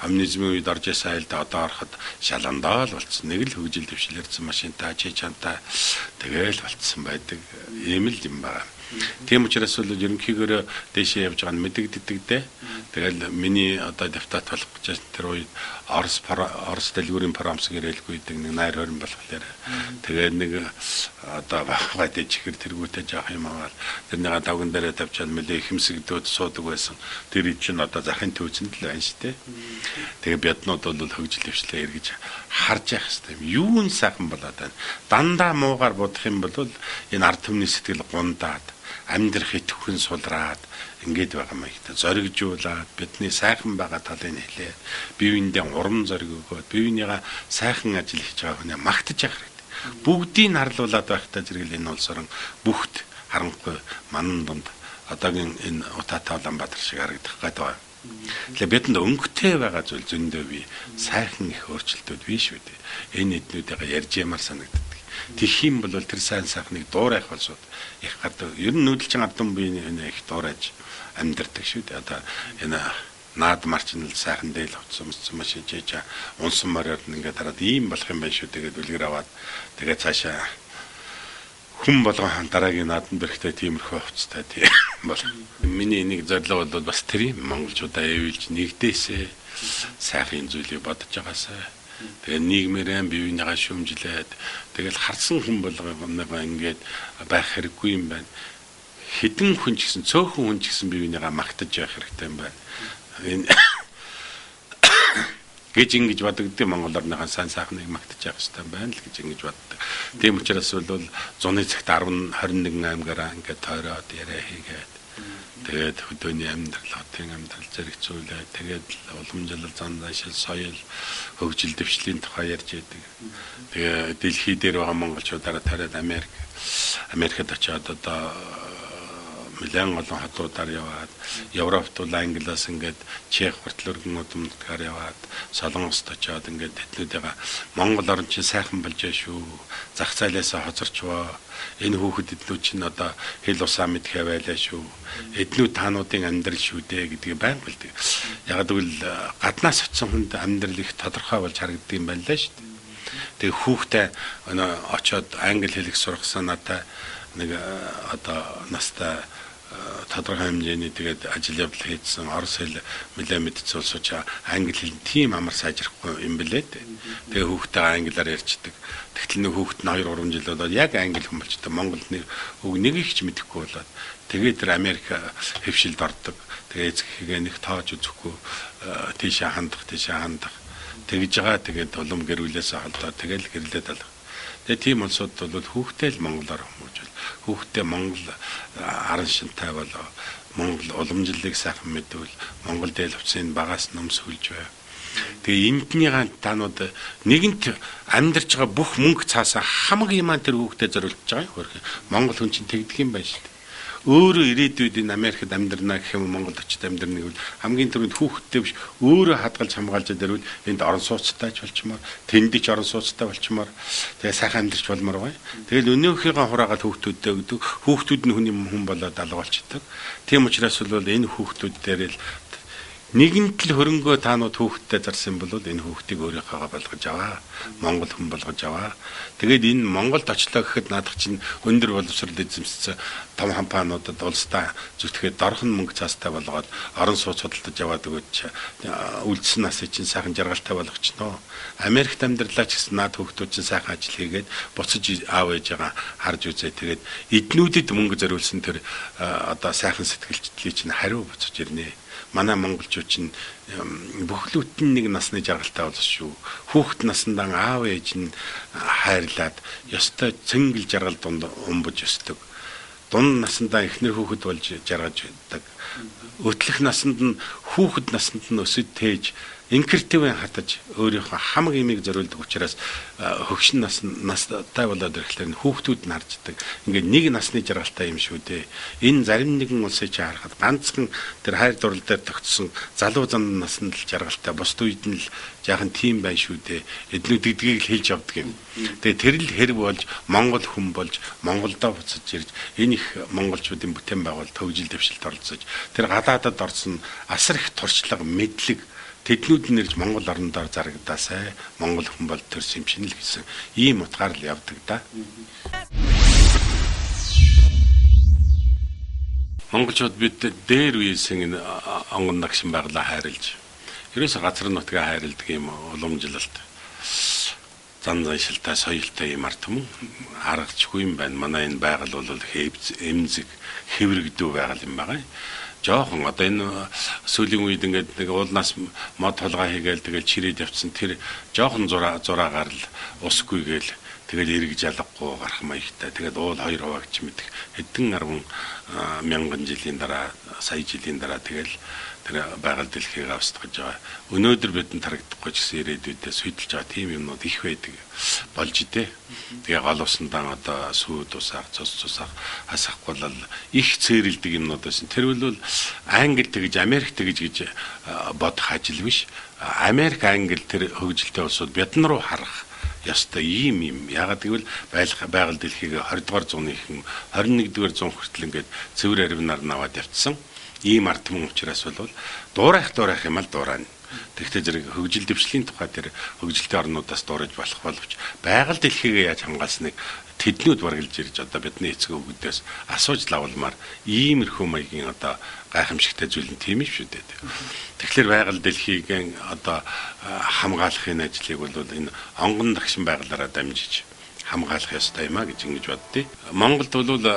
Коммунизмын үед орж ирсэн айлда одоо ороход шаландаа л болцсон. Нэг л хөгжил дэвшилэрсэн машинтай, чантай тэгэл болцсон байдаг. Ийм л юм байна. Тийм учраас бол ерөнхийдөө дэшээ явж байгаа нь мэдэгддэг дээ. Тэгэл миний одоо депутат болох гэж тэр үед Орос дэлгүүрийн програмс гэрэлгүй гэдэг нэг найр хорин болохоор тэгээд нэг одоо багтай чихэр тэргүүтэй жоох юм аваад тэрнийг давган дээрээ тавьчаад мөлий ихэмсэгдүүд суудаг байсан. Тэр чинь одоо захын төвцөнд л байна шүү дээ. Тэгээд бяднууд бол хөгжил дэвшлээ эргэж харж явах хэрэгтэй. Юу нь сайхан болоод байна. Дандаа муугаар бодох юм бол энэ ард түмний сэтгэл гундаад амьдрах итгэвхэн сулраад ингээд байгаа маяг та зоригжуулаад бидний сайхан байгаа талыг хэлээ. Бивэндээ урам зориг өгөөд бивнийгаа сайхан ажил хийж байгаа хүнээ магтаж явах хэрэгтэй. Бүгдийг харлуулад байхдаа зэрэг энэ улс орон бүгд харанхуй манан дунд одоогийн энэ Утаатай Улаанбаатар шиг харагдах гэдэг байна. Тэгэхээр бидэнд өнгөтэй байгаа зүйл зөндөө бий. Сайхан их өөрчлөлтүүд биш үү? Энэ эднүүдийг ярьж ямаар санагддаг. Тэгэх юм бол тэр сайн сайхныг дуурайх болсод их гадаг. Ер нь нүүдэлчин ард түмний их дуурайж амьдардаг шүү дээ. Одоо энэ наад марчнал сайхан дээл авцсан машин чийж унсан мороор ингээд хараад ийм болох юм байна шүү. Тэгээд үлгэр аваад тэгээд цаашаа хүн болгон дараагийн нааданд бэрхтэй тиймэрхүү хувцастай тийм бол миний нэг зорилго бол бас тэр юм монголчуудаа эвэлж нэгдээсээ сайхан зүйлийг бодож байгаасаа тэгээ нийгмээрээ бивнийгаа шүүмжлээд тэгэл харсан хүн болгоомноо ингээд байх хэрэггүй юм байна. Хэдэн хүн ч гэсэн цөөхөн хүн ч гэсэн бивнийгаа магтаж явах хэрэгтэй юм байна. Энэ гэж ингэж бодогдсон Монгол орныхаа сайн сайхныг магтаж явах хэрэгтэй байна л гэж ингэж боддог. Тийм учраас бол зуны цагт 10-21 аймгаараа ингээд тойроод яриа хийгээд тэгээд хөдөөний амьдрал, хотын амьдрал зэрэгцүүлээд тэгээд уламжлал, зан заншил, соёл, хөгжил дэвшлийн тухай ярьж байдаг. Тэгээ дэлхий дээр байгаа монголчуудаараа тойроод Америкт очиод одоо нэлээд олон хотуудаар яваад Европт бол Англиас ингээд Чех хүртэл өргөн удамдгаар яваад Солонгост очиод ингээд тэднүүдээ Монгол орн чинь сайхан болж байгаа шүү. Зах зээлээсээ хоцорчвоо. Энэ хүүхэд эднүүд чинь одоо хэл усаа мэдхэ байлаа шүү. Эднүүд таануудын амьдрал шүү дээ гэдгийг баян хэлдэг. Яг гэвэл гаднаас очсон хүнд амьдрал их тодорхой болж харагддаг юм байна лээ шүү дээ. Тэгээ хүүхдээ очиод англи хэлийг сурах санаатай нэг одоо настай тодорхой хэмжээний тэгээд ажил явдал хийсэн орос хэл нэлээд мэдсэн улсууч англи хэл тийм амар сайжрахгүй юм блээ. Тэгээ хүүхдээ англиар ярьцдаг. Тэгтэл нэг хүүхэд нь 2-3 жил болоод яг англи хүн болчтой Монголд нэг их ч мэдэхгүй болоод тэгээд тэр Америк хөвшилд ордог. Тэгээ эцэгхийгээ нэг тоож үзэхгүй тийшээ хандах тэгж байгаа. Тэгээд улам гэрүүлээсээ холдоо тэгэл гэрлээд алга. Тэгээ тийм улсууд бол хүүхдээ л монголоор хүмүүжүүл. Хүүхдээ монгол аран шинтэй болоо. Монгол уламжлалыг сайхан мэдвэл монгол дээл хувцсыг багаас нөмсгөлж бай. Тэгээ энтнийгаа таанууд нэгэнт амьдарч байгаа бүх мөнгө цаасаа хамаг юмаа тэр хүүхдээ зориулж байгаа юм. Монгол хүн чинь тэгдэг юм байна шүү дээ. Өөрөө ирээдүйд энэ Америкт амьдрна гэх юм Монголд очиж амьдрна гэвэл хамгийн түрүүнд хүүхдтэй биш өөрөө хадгалж хамгаалж дэрвэл энд орон сууцтай ч болчмоор тэндэж орон сууцтай болчмоор тэгээ сайхан амьдарч болмоор байна. Тэгэл өнөөхийгөө хураагаад хүүхдүүдтэй өгдөг. Хүүхдүүд нь хүний хүн болоод алга болчихдог. Тийм учраас бол энэ хүүхдүүд дээр л нэгэнт л хөрөнгөө таанууд хүүхдтэй зарсан бол энэ хүүхдийг өөрийнхөө болгож аваа. Монгол хүн болгож аваа. Тэгээд энэ Монголд очлоо гэхэд наадах чинь өндөр боловсрол эзэмссэн том компаниудад улстай зүтгэхэд дорхон мөнгө цаастай болгоод орон сууц худалдаж яваад өгөөч үлдсэн насыг чинь сайхан жаргалтай болгочихноо. Америкт амьдралаа ч гэсэн наад хүүхдүүд чинь сайхан ажил хийгээд буцаж аав ээжээ харж үзээ. Тэгээд эднүүдэд мөнгө зориулсан тэр одоо сайхан сэтгэлжлийг чинь хариу буцаж ирнэ. Манай монголчууд чинь бүхлүүд нь нэг насны жаргалтай болсон шүү. Хүүхэд наснаа аав ээж нь хайрлаад ёстой цэнгэл жаргал дунд өмбөж өсдөг. Дунд насндаа эхнэр хүүхэд болж жаргаж байдаг. Өтлөх наснд нь хүүхэд наснд нь өсөд тээж инкертивэн хатаж өөрийнхөө хамаг имийг зориулдаг учраас хөгшин настай болоод ирэхлээр хүүхдүүд нь харждаг. Ингээд нэг насны жаргалтай юм шүү дээ. Энэ зарим нэгэн улсыг чи харахад ганцхан тэр хайр дурлал дээр тогтсон залуу зан наснд л жаргалтай. Бусд үед нь л жаахан тийм байна шүү дээ. Эднүүд гэдгийг л хэлж явдаг юм. Тэгээ тэр л хэрэг болж Монгол хүн болж Монголдоо буцаж ирж энэ их монголчуудын бүтээн байгуул төвжил дэвшилд оролцож тэр гадаадад орсон асар их туршлага мэдлэг тэднүүд нэрж Монгол орнодоор зарагдаасай Монгол хүн бол төрс юм шинэ л гэсэн ийм утгаар л явдаг да. Монголчууд бид дээр үеийн энэ онгон нагшин байгалаа хайрлж ерөөсө газар нутгаа хайрладаг юм уламжлалт зан заншилтай соёлтой юм арт юм харагдчихгүй юм байна. Манай энэ байгаль бол эмзэг хэврэгдүү байгаль юм байгаа. Жохон одоо энэ сүүлийн үед ингээд нэг уулнаас мод толгой хийгээл тэгэл чирээд явцсан тэр жохон зураагаар л усгүйгээл тэгэл эргэж ялахгүй гарах маягтай тэгээд уул 2 хуваагч мэдэх хэдэн 10 мянган жилийн дараа сая жилийн дараа тэгэл тэр байгаль дэлхийг авсдагж байгаа. Өнөөдөр бидэнд харагдахгүй ч гэсэн ирээдүйдээ сүйдэлж байгаа тийм юмнууд их байдаг болж идэ. Тэгээ гол усандан одоо сүйд усаах, цус усаах хасахгүй бол их цээрэлдэг юмнууд байсан. Тэр бол Англи тэгж Америк тэгж гэж бодох ажил биш. Америк Англи тэр хөгжилтэй улсууд бидэн рүү харах ястай ийм юм. Ягаад гэвэл байгаль дэлхийг 20 дугаар зууны ихэнх 21 дугаар зуун хүртэл ингээд цэвэр арвинаар наваад явцсан. Ийм арт юм учраас бол дуурайх юм ал дуурайна. Тэгвэл зэрэг хөгжил дэвшлийн тухай тэр хөгжилтэй орнуудаас дуурайж болох боловч байгаль дэлхийгээ яаж хамгаалсныг тэднүүд баргалж ирж одоо бидний эцэг өвгдөөс асууж лавлмаар иймэрхүү маягийн одоо гайхамшигтай зүйл нь тийм шүү дээ. Тэгэхээр байгаль дэлхийг одоо хамгаалахын ажлыг бол энэ онгон дагшин байгалаараа дамжиж хамгаалах ёстой юм а гэж ингэж боддیں۔ Монголд бол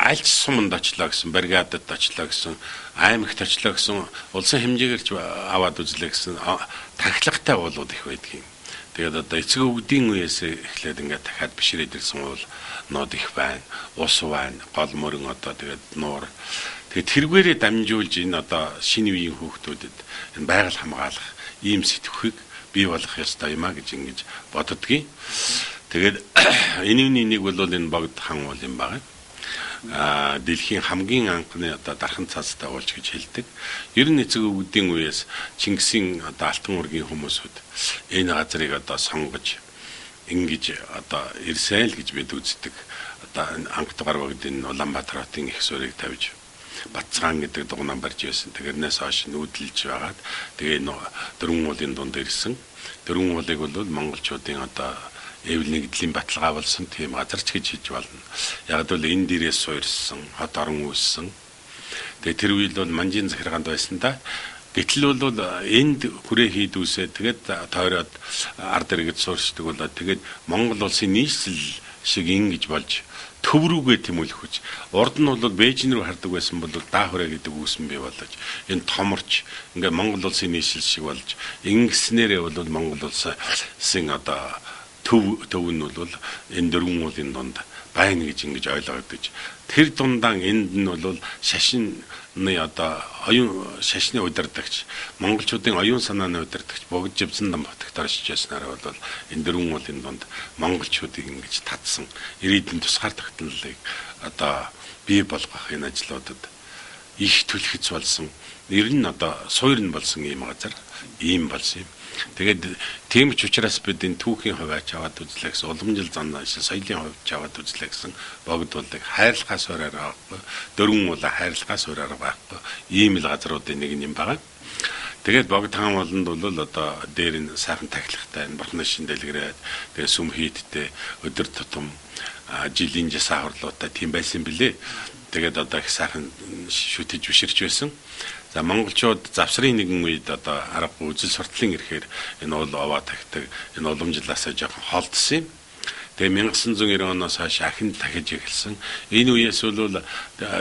альч суманд очлоо гэсэн, бригадад очлоо гэсэн, аймагт очлоо гэсэн улсын хэмжээгээр ч аваад үзлээ гэсэн тархилагтай уулууд их байдаг юм. Тэгээд одоо эцэг өвгдийн үеэс эхлээд ингээд дахиад бишрээд ирсэн уулнууд их байна. Ус байна, гол мөрөн одоо тэгээд нуур. Тэгээд тэргээрээ дамжуулж энэ одоо шинэ үеийн хүүхдүүдэд энэ байгаль хамгаалах ийм сэтгхийг бий болгох ёстой юм а гэж ингэж боддгийн. Тэгээд энэний нэг бол энэ богд хан уул юм байна. Дэлхийн хамгийн анхны одоо дархан цаастай уулч гэж хэлдэг. Ер нь эцэг өвгдийн үеэс Чингисийн одоо алтан ургийн хүмүүсүүд энэ газрыг одоо сонгож ингэж одоо ирсэн л гэж бид үздэг. Одоо анх дугаар богдын Улаанбаатар хотын их суурийг тавьж Бацгаан гэдэг дугнаа барьж байсан. Тэгэрнээс хойш нүүдэлж байгаад тэгээ дөрвөн уулын дунд ирсэн. Дөрвөн уулыг бол монголчуудын одоо эвл нэгдлийн баталгаа болсон тийм газарч гэж хэлж болно. Яг л энэ дээрээс суурьсан, хот орон үүссэн. Тэгээ тэр үед бол манжийн захиргаанд байсан да. Гэтэл бол энд хүрээ хийдүүсээ тэгээд тойроод ард иргэд суурьшдаг болоод тэгээд Монгол улсын нийслэл шиг ингэж болж төв рүүгээ тэмүүлэхүч. Урд нь бол Бээжин рүү хардаг байсан бол даахурэ гэдэг үүсэн бий болож энэ томорч ингээ Монгол улсын нийслэл шиг болж ингэснээрээ бол Монгол улсын одоо төв нь бол энэ дөрвөн уулын дунд байна гэж ингэж ойлгогдож тэр дундаа энд нь бол шашны одоо оюун шашны удирдагч монголчуудын оюун санааны удирдагч богд живцэн дам хотогт оршиж байснараа бол энэ дөрвөн уулын дунд монголчуудыг ингэж татсан ирээдүйн тусгаар тогтнолыг одоо бий болгох энэ ажлуудад их түлхэц болсон. Ер нь одоо суур нь болсон ийм газар ийм болсон юм. Тэгээд тийм ч учраас бид энэ түүхийн хувьд аваад үзлээ гэсэн уламжил зан соёлын хувьд аваад үзлээ гэсэн богд болдог хайрлахаа суураар байхгүй дөрвөн уулаа хайрлахаа суураар байхгүй ийм л газруудын нэг юм байгаа. Тэгээд богд хаан болонд бол одоо дээр нь сайхан тахилгатай бурхны шин дэлгэрээд тэгээд сүм хийдтэй өдөр тутам жилийн жаса хурлуутай тийм байсан билээ. Тэгээд одоо их сайхан шүтэж биширч байсан. За монголчууд завсрын нэгэн үед одоо арга үзэл суртлын ирэхээр энэ уул овоо тагтаг энэ уламжлалаасаа жоохон холдсон юм. Тэгээ 1990 оноос хойш ахин дахиж эхэлсэн. Энэ үеэс бол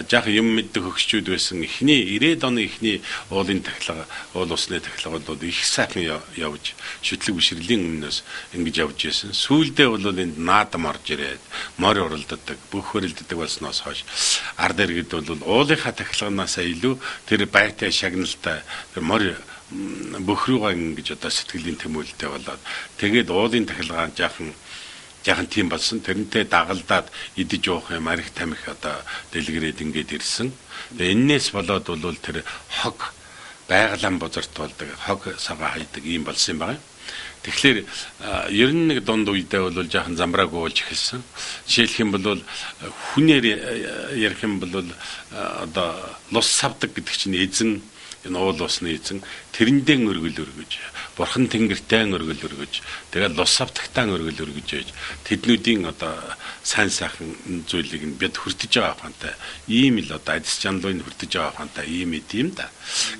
жаах юм мэддэг хөгшчүүд байсан. Эхний 90-ад оны эхний уулын тахилга, уул усны тахилга бол их сайхан явж, шүтлэг бишрэлийн өмнөөс ингэж явж байсан. Сүүлдээ бол энд наадам орж ирээд морь уралддаг, бүх хөрөлддөг болсноос хойш ард иргэд бол уулынхаа тахилганаас илүү тэр байтай шагналтай тэр морь бөхрүүгээ ингэж одоо сэтгэлийн тэмүүлэлтэй болоод тэгээд уулын тахилгаан жаахан тийм болсон. Тэрнтэй дагалдаад идэж уух юм арх тамхи одоо дэлгэрээд ингээд ирсэн. Тэгээ энээс болоод бол тэр хог байгалан бозорт болдог, хог сага хайдаг юм болсон юм байна. Тэгэхээр 91 донд үедээ бол жаахан замбрааг уулж эхэлсэн. Жишээлх юм бол хүнээр ярих юм бол одоо лус савдаг гэдэг чинь эзэн энэ уул усны эзэн тэрэндээ өргөл өргөж, бурхан тэнгэртэй өргөл өргөж, тэгээд лус савтагтаа өргөл өргөж яж тэднүүдийн одоо сайн сайхан зүйлийг нь бид хүртэж байгаа ухаантай. Ийм л одоо адис жанлын хүртэж байгаа ухаантай ийм юм да.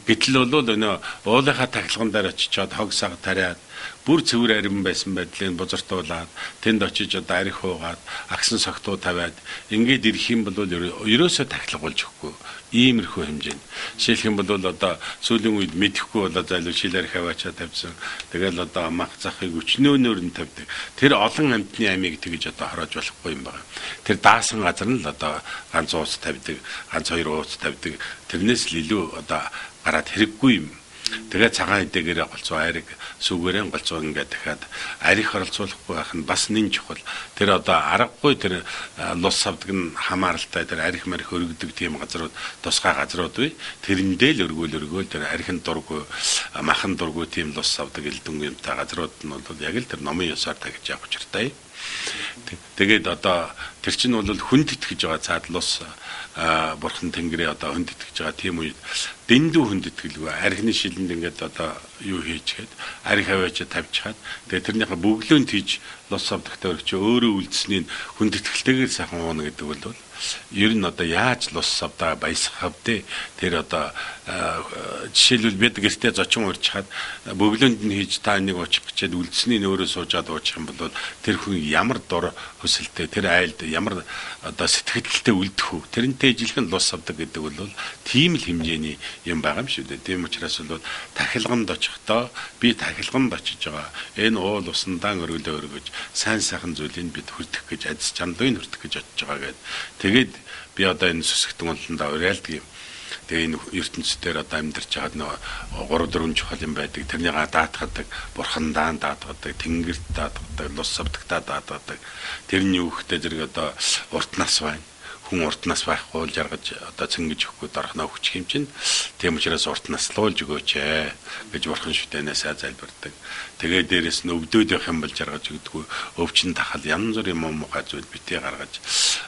Гэтэл бол өнөө уулынхаа тахилган дээр очичоод хог саг тариад бүр цэвэр арим байсан байдлыг бозортуулаад тэнд очиж одоо арх хуугаад агсан согтуу тавиад ингээд ирэх юм бол ерөөсөө тахилга болж өгөхгүй иймэрхүү хэмжээнд. Жишээлх юм бол одоо сүүлийн үед мэдэхгүй болоо зайлуу шилэр хаваачаа тавьсан. Тэгэл одоо мах захыг өчнөөнөөр нь тавьдаг. Тэр олон амтны амийг тэгж одоо хороож болохгүй юм байна. Тэр даасан газар нь л одоо ганц ууц тавьдаг, ганц хоёр ууц тавьдаг. Тэрнээс л илүү одоо гараад хэрэггүй юм. Тэгээ цагаан эдээгээрээ голцоо ариг сүгээрээ голцоо ингээд дахиад арих оролцуулахгүй байх нь бас нэн чухал. Тэр одоо аргагүй тэр лус савдаг нь хамааралтай тэр арих марих өргөдөг тийм газрууд тусгай газрууд бай. Тэрэндээ л өргөөл тэр архин дургүй махан дургүй тийм лус савдаг элдэн юмтай газрууд нь бол яг л тэр номын ёсоор тагж явах учиртай. Тэгээд одоо тэр чинь бол хүнд итгэж байгаа цаад лус бурхан тэнгэрээ одоо хүнд итгэж байгаа тийм үед дэндүү хүнд итгэлгүй архины шилэнд ингээд одоо юу хийчихэд арх аваач тавьчихад тэгээ тэрнийхээ бөглөөнд хийж лус авдагтай өргөч өөрөө үлдсэнийг хүнд итгэлтэйгээр сайхан уuna гэдэг бол ер нь одоо яаж лус авдаа баясгах вэ? Тэр одоо жишээлбэл бид гэртээ зочин урьчихад бөглөөнд нь хийж та нэг уучих гэчээд үлдсэнийг өөрөө суужаад уучих юм бол тэр хүн ямар дур хөсөлтэй тэр айлд ямар одоо сэтгэлдэлтэй үлдэх үү? Тэрнтэй ижилхэн лус авдаг гэдэг бол тийм л хэмжээний юм байгаа юм шүү дээ. Тийм учраас бол тахилганд очихдоо би тахилганд очиж байгаа. Энэ уул усандаа өргөлөө өргөж сайн сайхан зүйлийг бид хүртэх гэж адис чандлыг хүртэх гэж очиж байгаа гэдэг. Тэгээд би одоо энэ сүсгтэн онлондоо уриалдаг юм. Тэгээ энэ ертөнцийн одоо амьдарч байгаа нөгөө 3-4 чухал юм байдаг. Тэрнийг даатгадаг, бурхандаа даатгадаг, тэнгэрт даатгадаг, лус савдагтаа даатгадаг. Тэрний үхтэй зэрэг одоо урт нас байна. Хүн урт нас байхгүй жаргаж одоо цэнгэж өгөхгүй дарахнаа өгч юм чинь. Тийм учраас урт наслуулж өгөөч гэж бурхан шүтэнээс залбирдаг. Тэгээ дээрэс нь өвдөд явах юм бол жаргаж өгдөггүй. Өвчин тахал янз бүрийн муухай зүйл битээ гаргаж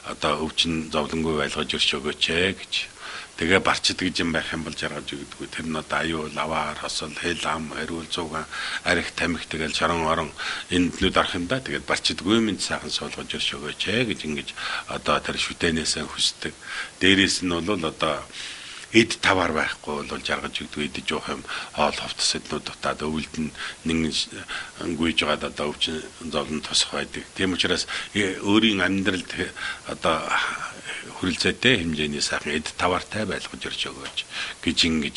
одоо өвчин зовлонгүй байлгаж өрч өгөөч гэж. Тэгээ барчдаг юм байх юм бол жаргаж өгдөггүй. Тэр нь одоо аюул, аваар, хосол, хэл ам, хариул зугаан, арх тамхи тэгэл шорон орон энд нүүд арах юм да. Тэгээд барчдаггүй минь сайхан суулгаж өрш өгөөч гэж ингэж одоо тэр шүтэнээсээ хүсдэг. Дээрээс нь бол одоо эд тавар байхгүй бол жаргаж өгдөг идэж уух юм хоол ховтос эднүүд дутаад өвөлд нь нэгэн гүйж байгаад одоо өвчин зовлон тусах байдаг. Тийм учраас өөрийн амьдралд одоо хүрэлцээтэй хэмжээний сайхан эд тавартай байлгаж өрч өгөөч гэж ингэж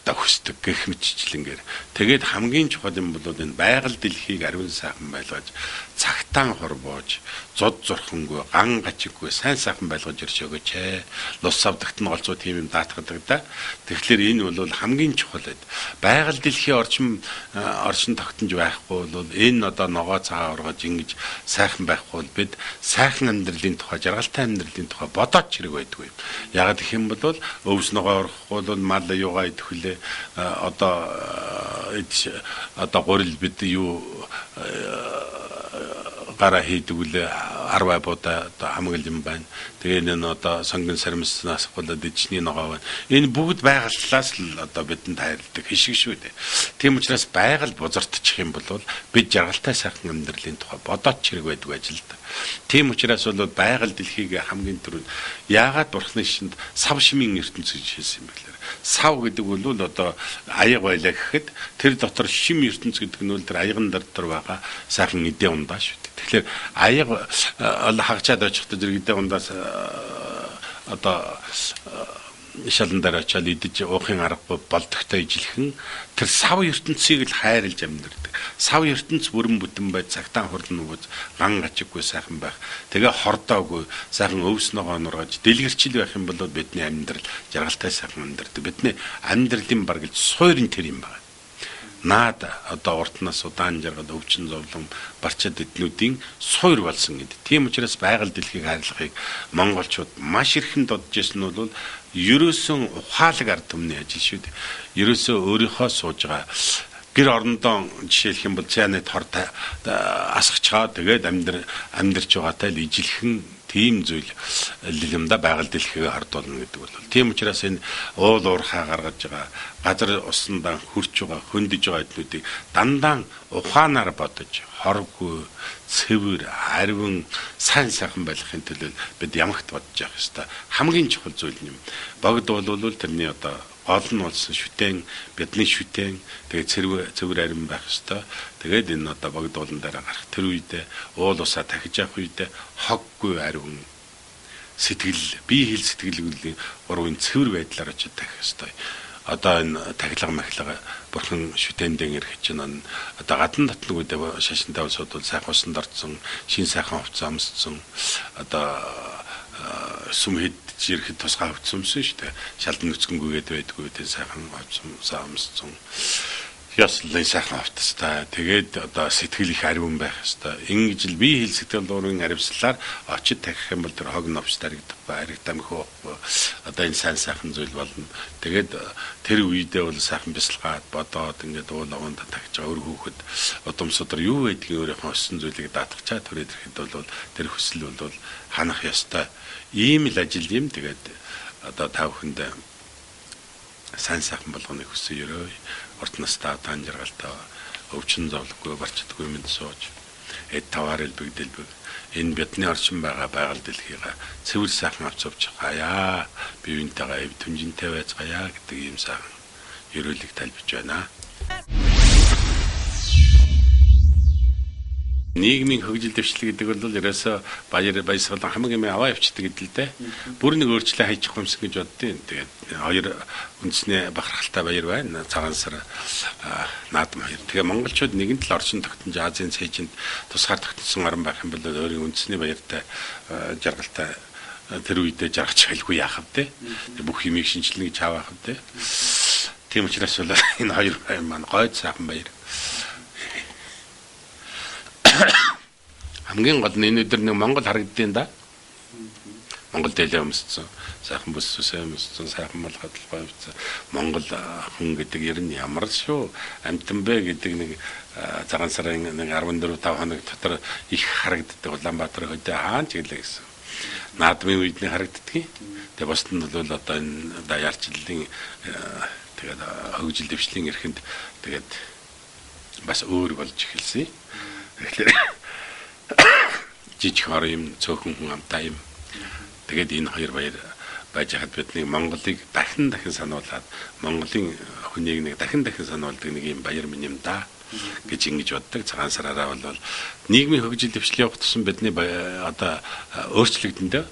одоо хүсдэг гэх мэтчлэнгээр. Тэгээд хамгийн чухал юм бол энэ байгаль дэлхийг ариун сайхан байлгаж цагтаан хорвоож зод зурхангүй ган гачиггүй сайн сайхан байлгаж ирж өгөөч. Лус савдагт нь олцоо тийм юм даатгадаг да. Тэгэхээр энэ бол хамгийн чухал эд. Байгаль дэлхийн орчин тогтнож байхгүй бол энэ одоо ногоо цагаа ургаж ингэж сайхан байхгүй бол бид сайхан амьдралын тухай, жаргалтай амьдралын тухай бодоод ч хэрэг байдгүй. Ягаад гэх юм бол өвс ногоо ургахгүй бол мал юугаа идэхлээ одоо гурил бид юу гараа хийдэг үлээ 10 буудаа одоо хамгаал юм байна. Тэгээ энэ одоо сонгон сарамснаас болоод ичний ногоо байна. Энэ бүгд байгаллаас л одоо бидэнд хайрладаг хишиг шүү дээ. Тийм учраас байгаль бузартчих юм бол бид жаргалтай сайхан амьдралын тухай бодоод ч хэрэг байдаг ажилд. Тийм учраас бол байгаль дэлхийг хамгийн түрүүнд яагаад бурхны шинд сав шимийн ертөнц гэж хэлсэн юм бэ гэхээр сав гэдэг бол одоо аяга байлаа гэхэд тэр дотор шим ертөнц гэдэг нь бол тэр аяган дотор байгаа сайхан эдээ ундаа шүү дээ. Тэгэхээр аяга хагчаад очиход зэрэг эдээ ундаас одоо шалан дээр очиад идэж уухын аргагүй болдогтой ижилхэн тэр сав ертөнцийг л хайрлж амьдэрдэг. Сав ертөнц бүрэн бүтэн бай цагтаан хурлан өгөөж ган ачиггүй сайхан байх. Тэгээ хордоогүй сайхан өвс ногоо нургаж дэлгэрчил байх юм бол бидний амьдрал жаргалтай сайхан амьдардаг. Бидний амьдралын баг л суурин тэр юм байна. Наад одоо уртнаас удаан жаргал өвчин зовлон барчаад эднүүдийн суур болсон гэдэг. Тийм учраас байгаль дэлхийг хайрлахыг монголчууд маш эрхэн додж ирсэн нь бол ерөөсөн ухаалаг ард түмний ажил шүү дээ. Ерөөсөө өөрийнхөө сууж байгаа гэр орондоо жишээлх юм бол цаанад хор асгачгаа тэгээд амьдарч байгаатай л ижилхэн тийм зүйл лилэмдэ байгаль дэлхийг хардуулна гэдэг бол. Тийм учраас энэ уул уурхаа гаргаж байгаа газар уснаа хурж байгаа хөндөж байгаа эднүүдийг дандаа ухаанаар бодож хоргүй цэвэр ариван сайн сайхан байхын төлөө бид ямагт бодож явах ёстой. Хамгийн чухал зүйл юм. Богд бол тэрний одоо гол нь болсон шүтэн бидний шүтэн тэгээ цэвэр арим байх ёстой. Тэгээд энэ одоо богд болон дээр гарах тэр үедээ уул усаа тахиж явах үедээ хоггүй ариван сэтгэл бие хэл сэтгэлгүйлийн гурвын цэвэр байдлаар очиж тахих ёстой. Одоо энэ тахилга махилга бурхан шүтэндэн ирэх чинь одоо гадна татнагуудаа шашинтай улсууд бол сайхан усанд орцсон шин сайхан хувцас амсцсан одоо сүмхэд ирэхэд тусгай хувцас өмсөн шүү дээ. Шалдан нүцгэнгүйгээд байдгүй тийм сайхан хувцас амсцсан. Яслын сайхан автастай тэгээд одоо сэтгэл их ариун байх хэвээр. Ингэж л бие хэл сэтгэл дуурын аривслаар очид тахих юм бол тэр хог новчтар гэдэг харигдам их одоо энэ сайн зүйл болно. Тэгээд тэр үедээ бол сайхан бясалгаад бодоод ингээд уул аванд тагж байгаа өр хүүхэд удамсуудаар юу байдгийг өөрийнхөө өссөн зүйлийг даатгачаа түрээд ирэхэд бол тэр хүсэл бол ханах ёстой. Ийм л ажил юм. Тэгээд одоо та бүхэнд сайн сайхан болгоныг хүсье өрөө. Орт настаа таан жаргалтай өвчин зовлоггүй барчдаггүй мэд сууж таваар элбэгдэлбэг энэ бидний орчин байгаа байгаль дэлхийг цэвэр сайхан авч явж хаяа бивэнтэйгээ эв түнжинтэй байцгаая гэдэг ийм сайхан ерөөлийг тайлбарж байна. Нийгмийн хөгжил дэвшлэг гэдэг бол ерөөсөө баясгалан хамгийн аваа явчихдаг гэдэг л дээ. Бүр нэг өөрчлөлт хайчих юмсан гэж боддیں۔ Тэгээд хоёр үндэсний бахархалтай баяр байна. Цагаан сар наадам хоёр. Тэгээ монголчууд нэгэнт л орчин тогтнож Азийн цээжинд тусгаар тогтсон орн байх юм бол өөрийн үндэсний баяртай жаргалтай тэр үедээ жаргах хэлгүй яах вэ? Бүх юмыг шинжилнэ гэж хаваах вэ? Тийм учраас бол энэ хоёр баяр маань гойд сайхан баяр. Хамгийн гол нь энэ өдөр нэг Монгол харагддیں۔ Да. Монгол дээлээ өмссөн, сайхан бүс сүсээ өмссөн, сайхан мал хадгалбай өмссөн. Монгол хүн гэдэг ер нь ямар шүү амтан бэ гэдэг нэг цагаан сарын нэг 14-5 хоног дотор их харагддаг Улаанбаатар хөдөө хаан чиглээ гэсэн. Наадмын үед нэг харагддгийг. Тэгээ бусд нь бол одоо энэ даяарчлалын тэгээд хөгжил дэвшлийн эрхэнд тэгээд бас өөр болж эхэлсэн. Тэгэхээр жижиг хор юм цөөхөн хүн амтай юм. Тэгээд энэ хоёр баяр байж хад бидний Монголыг дахин сануулад Монголын хүнийг нэг дахин сануулдаг нэг юм баяр минь юм да гэж ингэж боддог. Цагаан сараараа бол нийгмийн хөгжил дэвшлээ явах тусам бидний одоо өөрчлөгдөндөө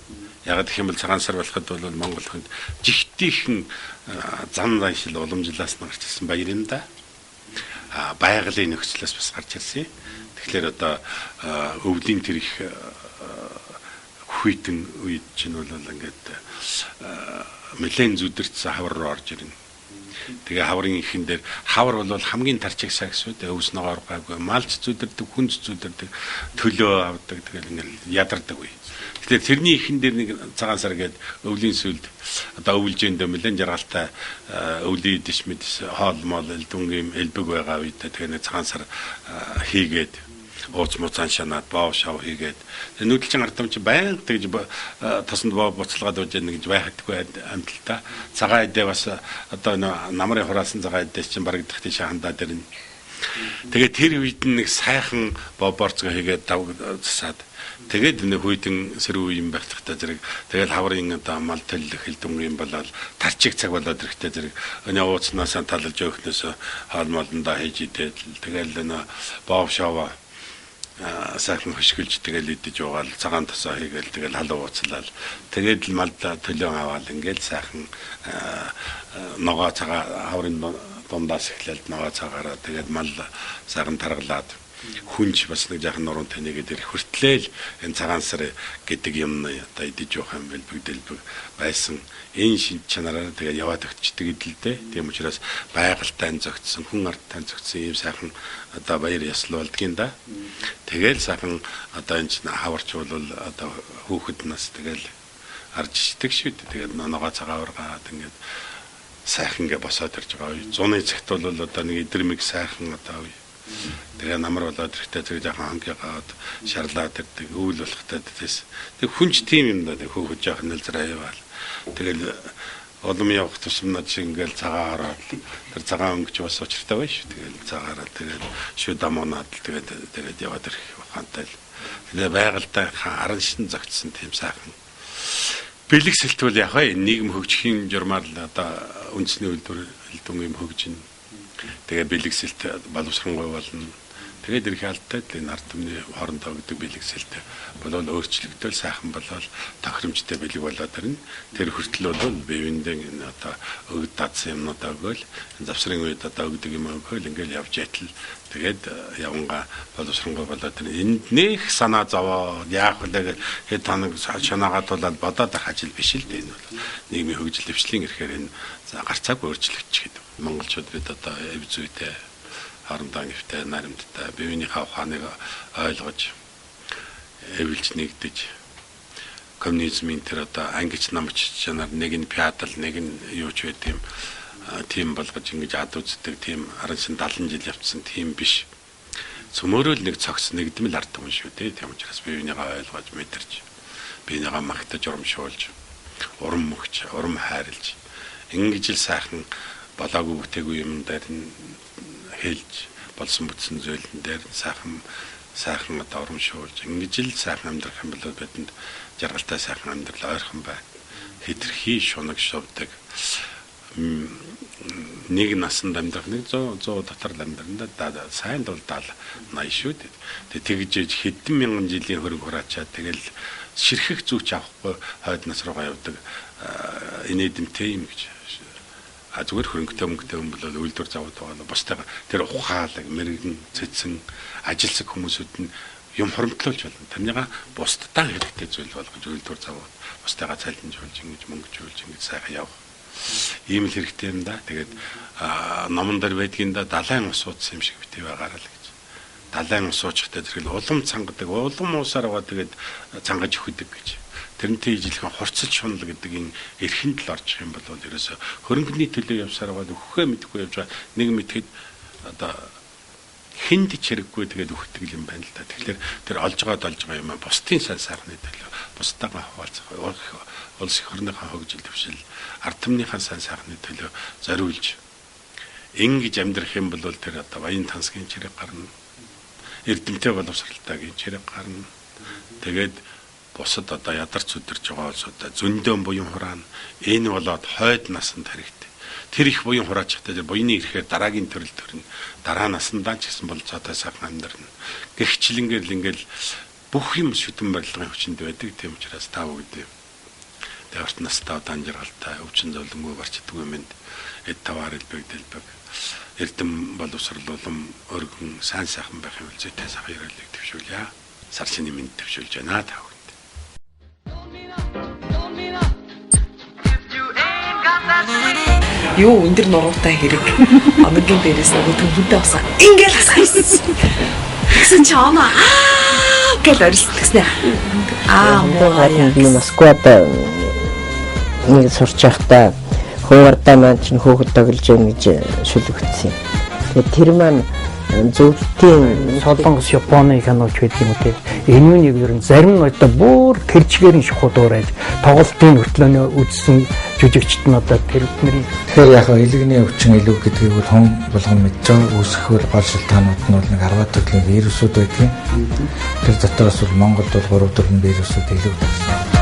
яг гэх юм бол цагаан сар болоход бол Монгол хүнд жигтийхэн зан заншил уламжлалаас нь гарч ирсэн баяр юм да. Байгалийн нөхцлөөс бас гарч ирсэн. Тэгэхээр одоо өвлийн тэр их хүйтэн үед чинь бол ингээд нэлээд зүдэрчсэн хавар руу орж ирнэ. Тэгээ хаврын ихэн дээр хавар бол хамгийн тарчиг сагсууд өвс ногоор гайгүй малч зүдэрдэг, хүнз зүдэрдэг, төлөө авдаг тэгэл ингээд ядардаг үе. Тэгэхээр тэрний ихэн дээр нэг цагаан сар гээд өвлийн сүлд одоо өвлжэндээ нэлээд жаргалтай өвлийн дэш мэдс хоол мол элдүнгийн элбэг байгаа үедээ тэгээ нэг цагаан сар хийгээд ууц муцаан шанаад боо шав хийгээд нүүдэлчин ардамч баян тэгж тосонд боо буцалгаад ууж яана гэж байхадгүй амталтаа цагаан эдээ бас одоо намрын хураасан цагаан эдээс чинь барагдах тийш хандаа дэрнэ Тэгээд тэр үед нэг сайхан боборцгоо хийгээд засаад тэгээд нэг хүйтэн сэрүү юм байх цагтаа зэрэг тэгээд хаврын одоо мал төлөх хилдүн юм болоод тарчиг цаг болоод ирэхтэй зэрэг өнөө ууцнаас талж өөхнөөс хаалмалдаа хийж идээд тэгээд нөө бов шава сайхан хөшгөлж тэгэл идэж уугаал цагаан тосоо хийгээл тэгэл халуу ууцлал тэгээд л малдаа төлөө аваад ингээл сайхан ногоо цагаа хаврын дундаас эхлээд ногоо цагаараа тэгээд мал сайхан таргалаад хүнч бас нэг жаахан нуруунд таньгээд ирэх хүртлээл энэ цагаан сар гэдэг юм одоо идэж явах юм бэлбэг байсан энэ шин чанараар тэгээд яваад өгчдөг идэлдээ тийм учраас байгальтай зөгцсөн хүн арттай зөгцсөн ийм сайхан одоо баяр ёслол болдгийн да тэгээд сайхан одоо энэ хаварч бол одоо хүүхэд нас тэгээд харж ичдэг шүү дээ тэгээд ногоо цагаа ургаад ингээд сайхан ингээ босоод ирж байгаа үе. Зуны цагт бол одоо нэг эдэрмэг сайхан одоо үе. Тэгээ намар болоод ирэхдээ зэрэг жоохон хангигаад шарлаад ирдэг, өвөл болохтай тэс. Тэг хүнч тийм юм да хөөхөж жоохон нэлзраа яваал. Тэгэл улам явах тусамнаа шиг ингээл цагаа хараад тэр цагаан өнгөч бас учиртай байна шүү. Тэгэл цагаараа тэгээд шүд амонаад тэгээд яваад ирэх ухаантай л. Тэгээ байгальтай харан шин зогтсон тийм сайхан. Бэлэг сэлтвэл яг хаа нийгэм хөгжихийн журмаар л одоо үндэсний үйлдвэр хилдүн юм хөгжинэ. Тэгээ бэлэг сэлт боловсронгуй болно. Тэгээд ирэх алдтай л энэ ард түмний хоорондоо өгдөг бэлэг сэлт болол өөрчлөгдөөл сайхан болол тохиромжтой бэлэг болоод ирнэ. Тэр хүртэл бол бивэндээ энэ одоо өгд дадсан юмнуудаа өгөөл завсрын үед одоо өгдөг юм өгөөл ингээл явж ятал тэгээд яванга боловсронгуй болоод ирнэ. Энд нэх санаа зовоо яах вэ гэхэд таныг шанаагаад болоод бодоод ах ажил биш л дээ энэ бол нийгмийн хөгжил дэвшлийн ирэхээр энэ гарцааг өөрчлөгдөж гэдэг. Монголчууд бид одоо эв зүйтэй харамдаа нэвтэй наримттай биеийнхээ ухааныг ойлгож эвлж нэгдэж коммунизмын тэр одоо ангич намч чанар нэг нь пиадал нэг нь юу ч байт юм тийм болгож ингэж ад үздэг тийм 70 жил явцсан тийм биш цөмөрөөл нэг цогц нэгдмэл ард юм шүү дээ тийм учраас биеийнхээ ойлгож мэдэрч биеийнхээ магтаж урамшуулж урам мөгч урам хайрлж ингэж л сайхан болоогүй бүтээгүй юм дээр нь хэлж болсон бүтсэн зүйлэн дээр сайхан одоо урамшуулж ингэж л сайхан амьдрах юм бол бидэнд жаргалтай сайхан амьдрал ойрхон байна. Хэтэрхий шунаг шовдөг нэг насанд амьдрах нэг 100 дотор амьдранда сайн бол 70 80 шүү дээ. Тэгж хэдэн мянган жилийн хөрөнгө хураачаад тэгэл ширхэх зүйч авахгүй хойд нас руугаа явдаг инэдэмтэй юм гэж зүгээр хөрөнгөтэй юм бол үйлдвэр завод байгаа. Бусдаа тэр ухаалаг, мэрэгэн, цэцэн, ажилсаг хүмүүсүүд нь юм хоромтлуулж байна. Тэрнийга бусдаа хэрэгтэй зүйл болгож үйлдвэр завод бусдаагаа цалинжуулж ингэж мөнгөжүүлж ингэж сайхан явах. Ийм л хэрэгтэй юм да. Тэгээд номон дээр байдгийн да далайн ус уудсан юм шиг битээ байгаараа л гэж. Далайн ус уучхтай зэрэг улам цангадаг, улам уусаар байгаа тэгээд цангаж өгдөг гэж. Тэрнтэй ижилхэн хорцож шунал гэдэг энэ эрхэнд л орчих юм бол ерөөсө хөрөнгөний төлөө явсаар байгаа өгөхөө мэдгүй явж байгаа нэг мэдхэд одоо хүнд чирэггүй тэгээд өгдөг юм байна л да. Тэгэхээр тэр олж байгаа юм бусдын сайн сайхны төлөө бусдаагаа хуваалцах улс орныхаа хөгжил төвшил ард түмнийхээ сайн сайхны төлөө зориулж ингэж амьдрах юм бол тэр одоо баян тансгийн чирэг гарна. Эрдэмтэй боловсралтайгийн чирэг гарна. Тэгээд бусад одоо ядарч өдөрж байгаа улсуудаа зөндөөн буян хураана. Энэ болоод хойд насанд хэрэгтэй. Тэр их буян хураачихтай буйны ирэхээр дараагийн төрөл төрнө. Дараа насандаа ч гэсэн бол цаатай сайхан амьдрна. Гэгчлэнгээр л ингээл бүх юм шүтэн барилгын хүчинд байдаг. Тийм учраас таа үгдээ. Тэгээд орт настаа данжиргалтай өвчин зовлонгүй гарчдаг юм энд. Эд таваар илбэгдэлбэг. Эрдэм боловсруулам өргөн сайн сайхан байх юм зүйтэй сайхан ярилыг төвшүүлье. Сар шиний минь төвшүүлж байна таа. Юу өндөр нуруутай хэрэг амгийн дээрээс нөгөө төвлөдөө босоо ингээл хасгасан. Гэсэн чи ама гэж орилдгснэ. Би Москвад нэг сурч байхдаа хувардаа маань чинь хөөхд тоглож яах гэж шүлэгдсэн. Тэгээд тэр маань зөвлөлтийн Солонгос, Японы киноч байдаг юм те. Энэ үнийг ер нь зарим нь одоо бүр тэр чигээр нь шахуу дуурайж тоглолтын хөтлөөний үзсэн жүжигчд нь одоо тэр бидний Тэгэхээр яг элэгний өвчин илүү гэдгийг бол хүн болгон мэдж байгаа. Үүсэх гол шалтгаанууд нь бол нэг 10 төрлийн вирусууд байдаг. Тэр дотроос бол Монголд бол 3 төрлийн вирусууд илүү байдаг.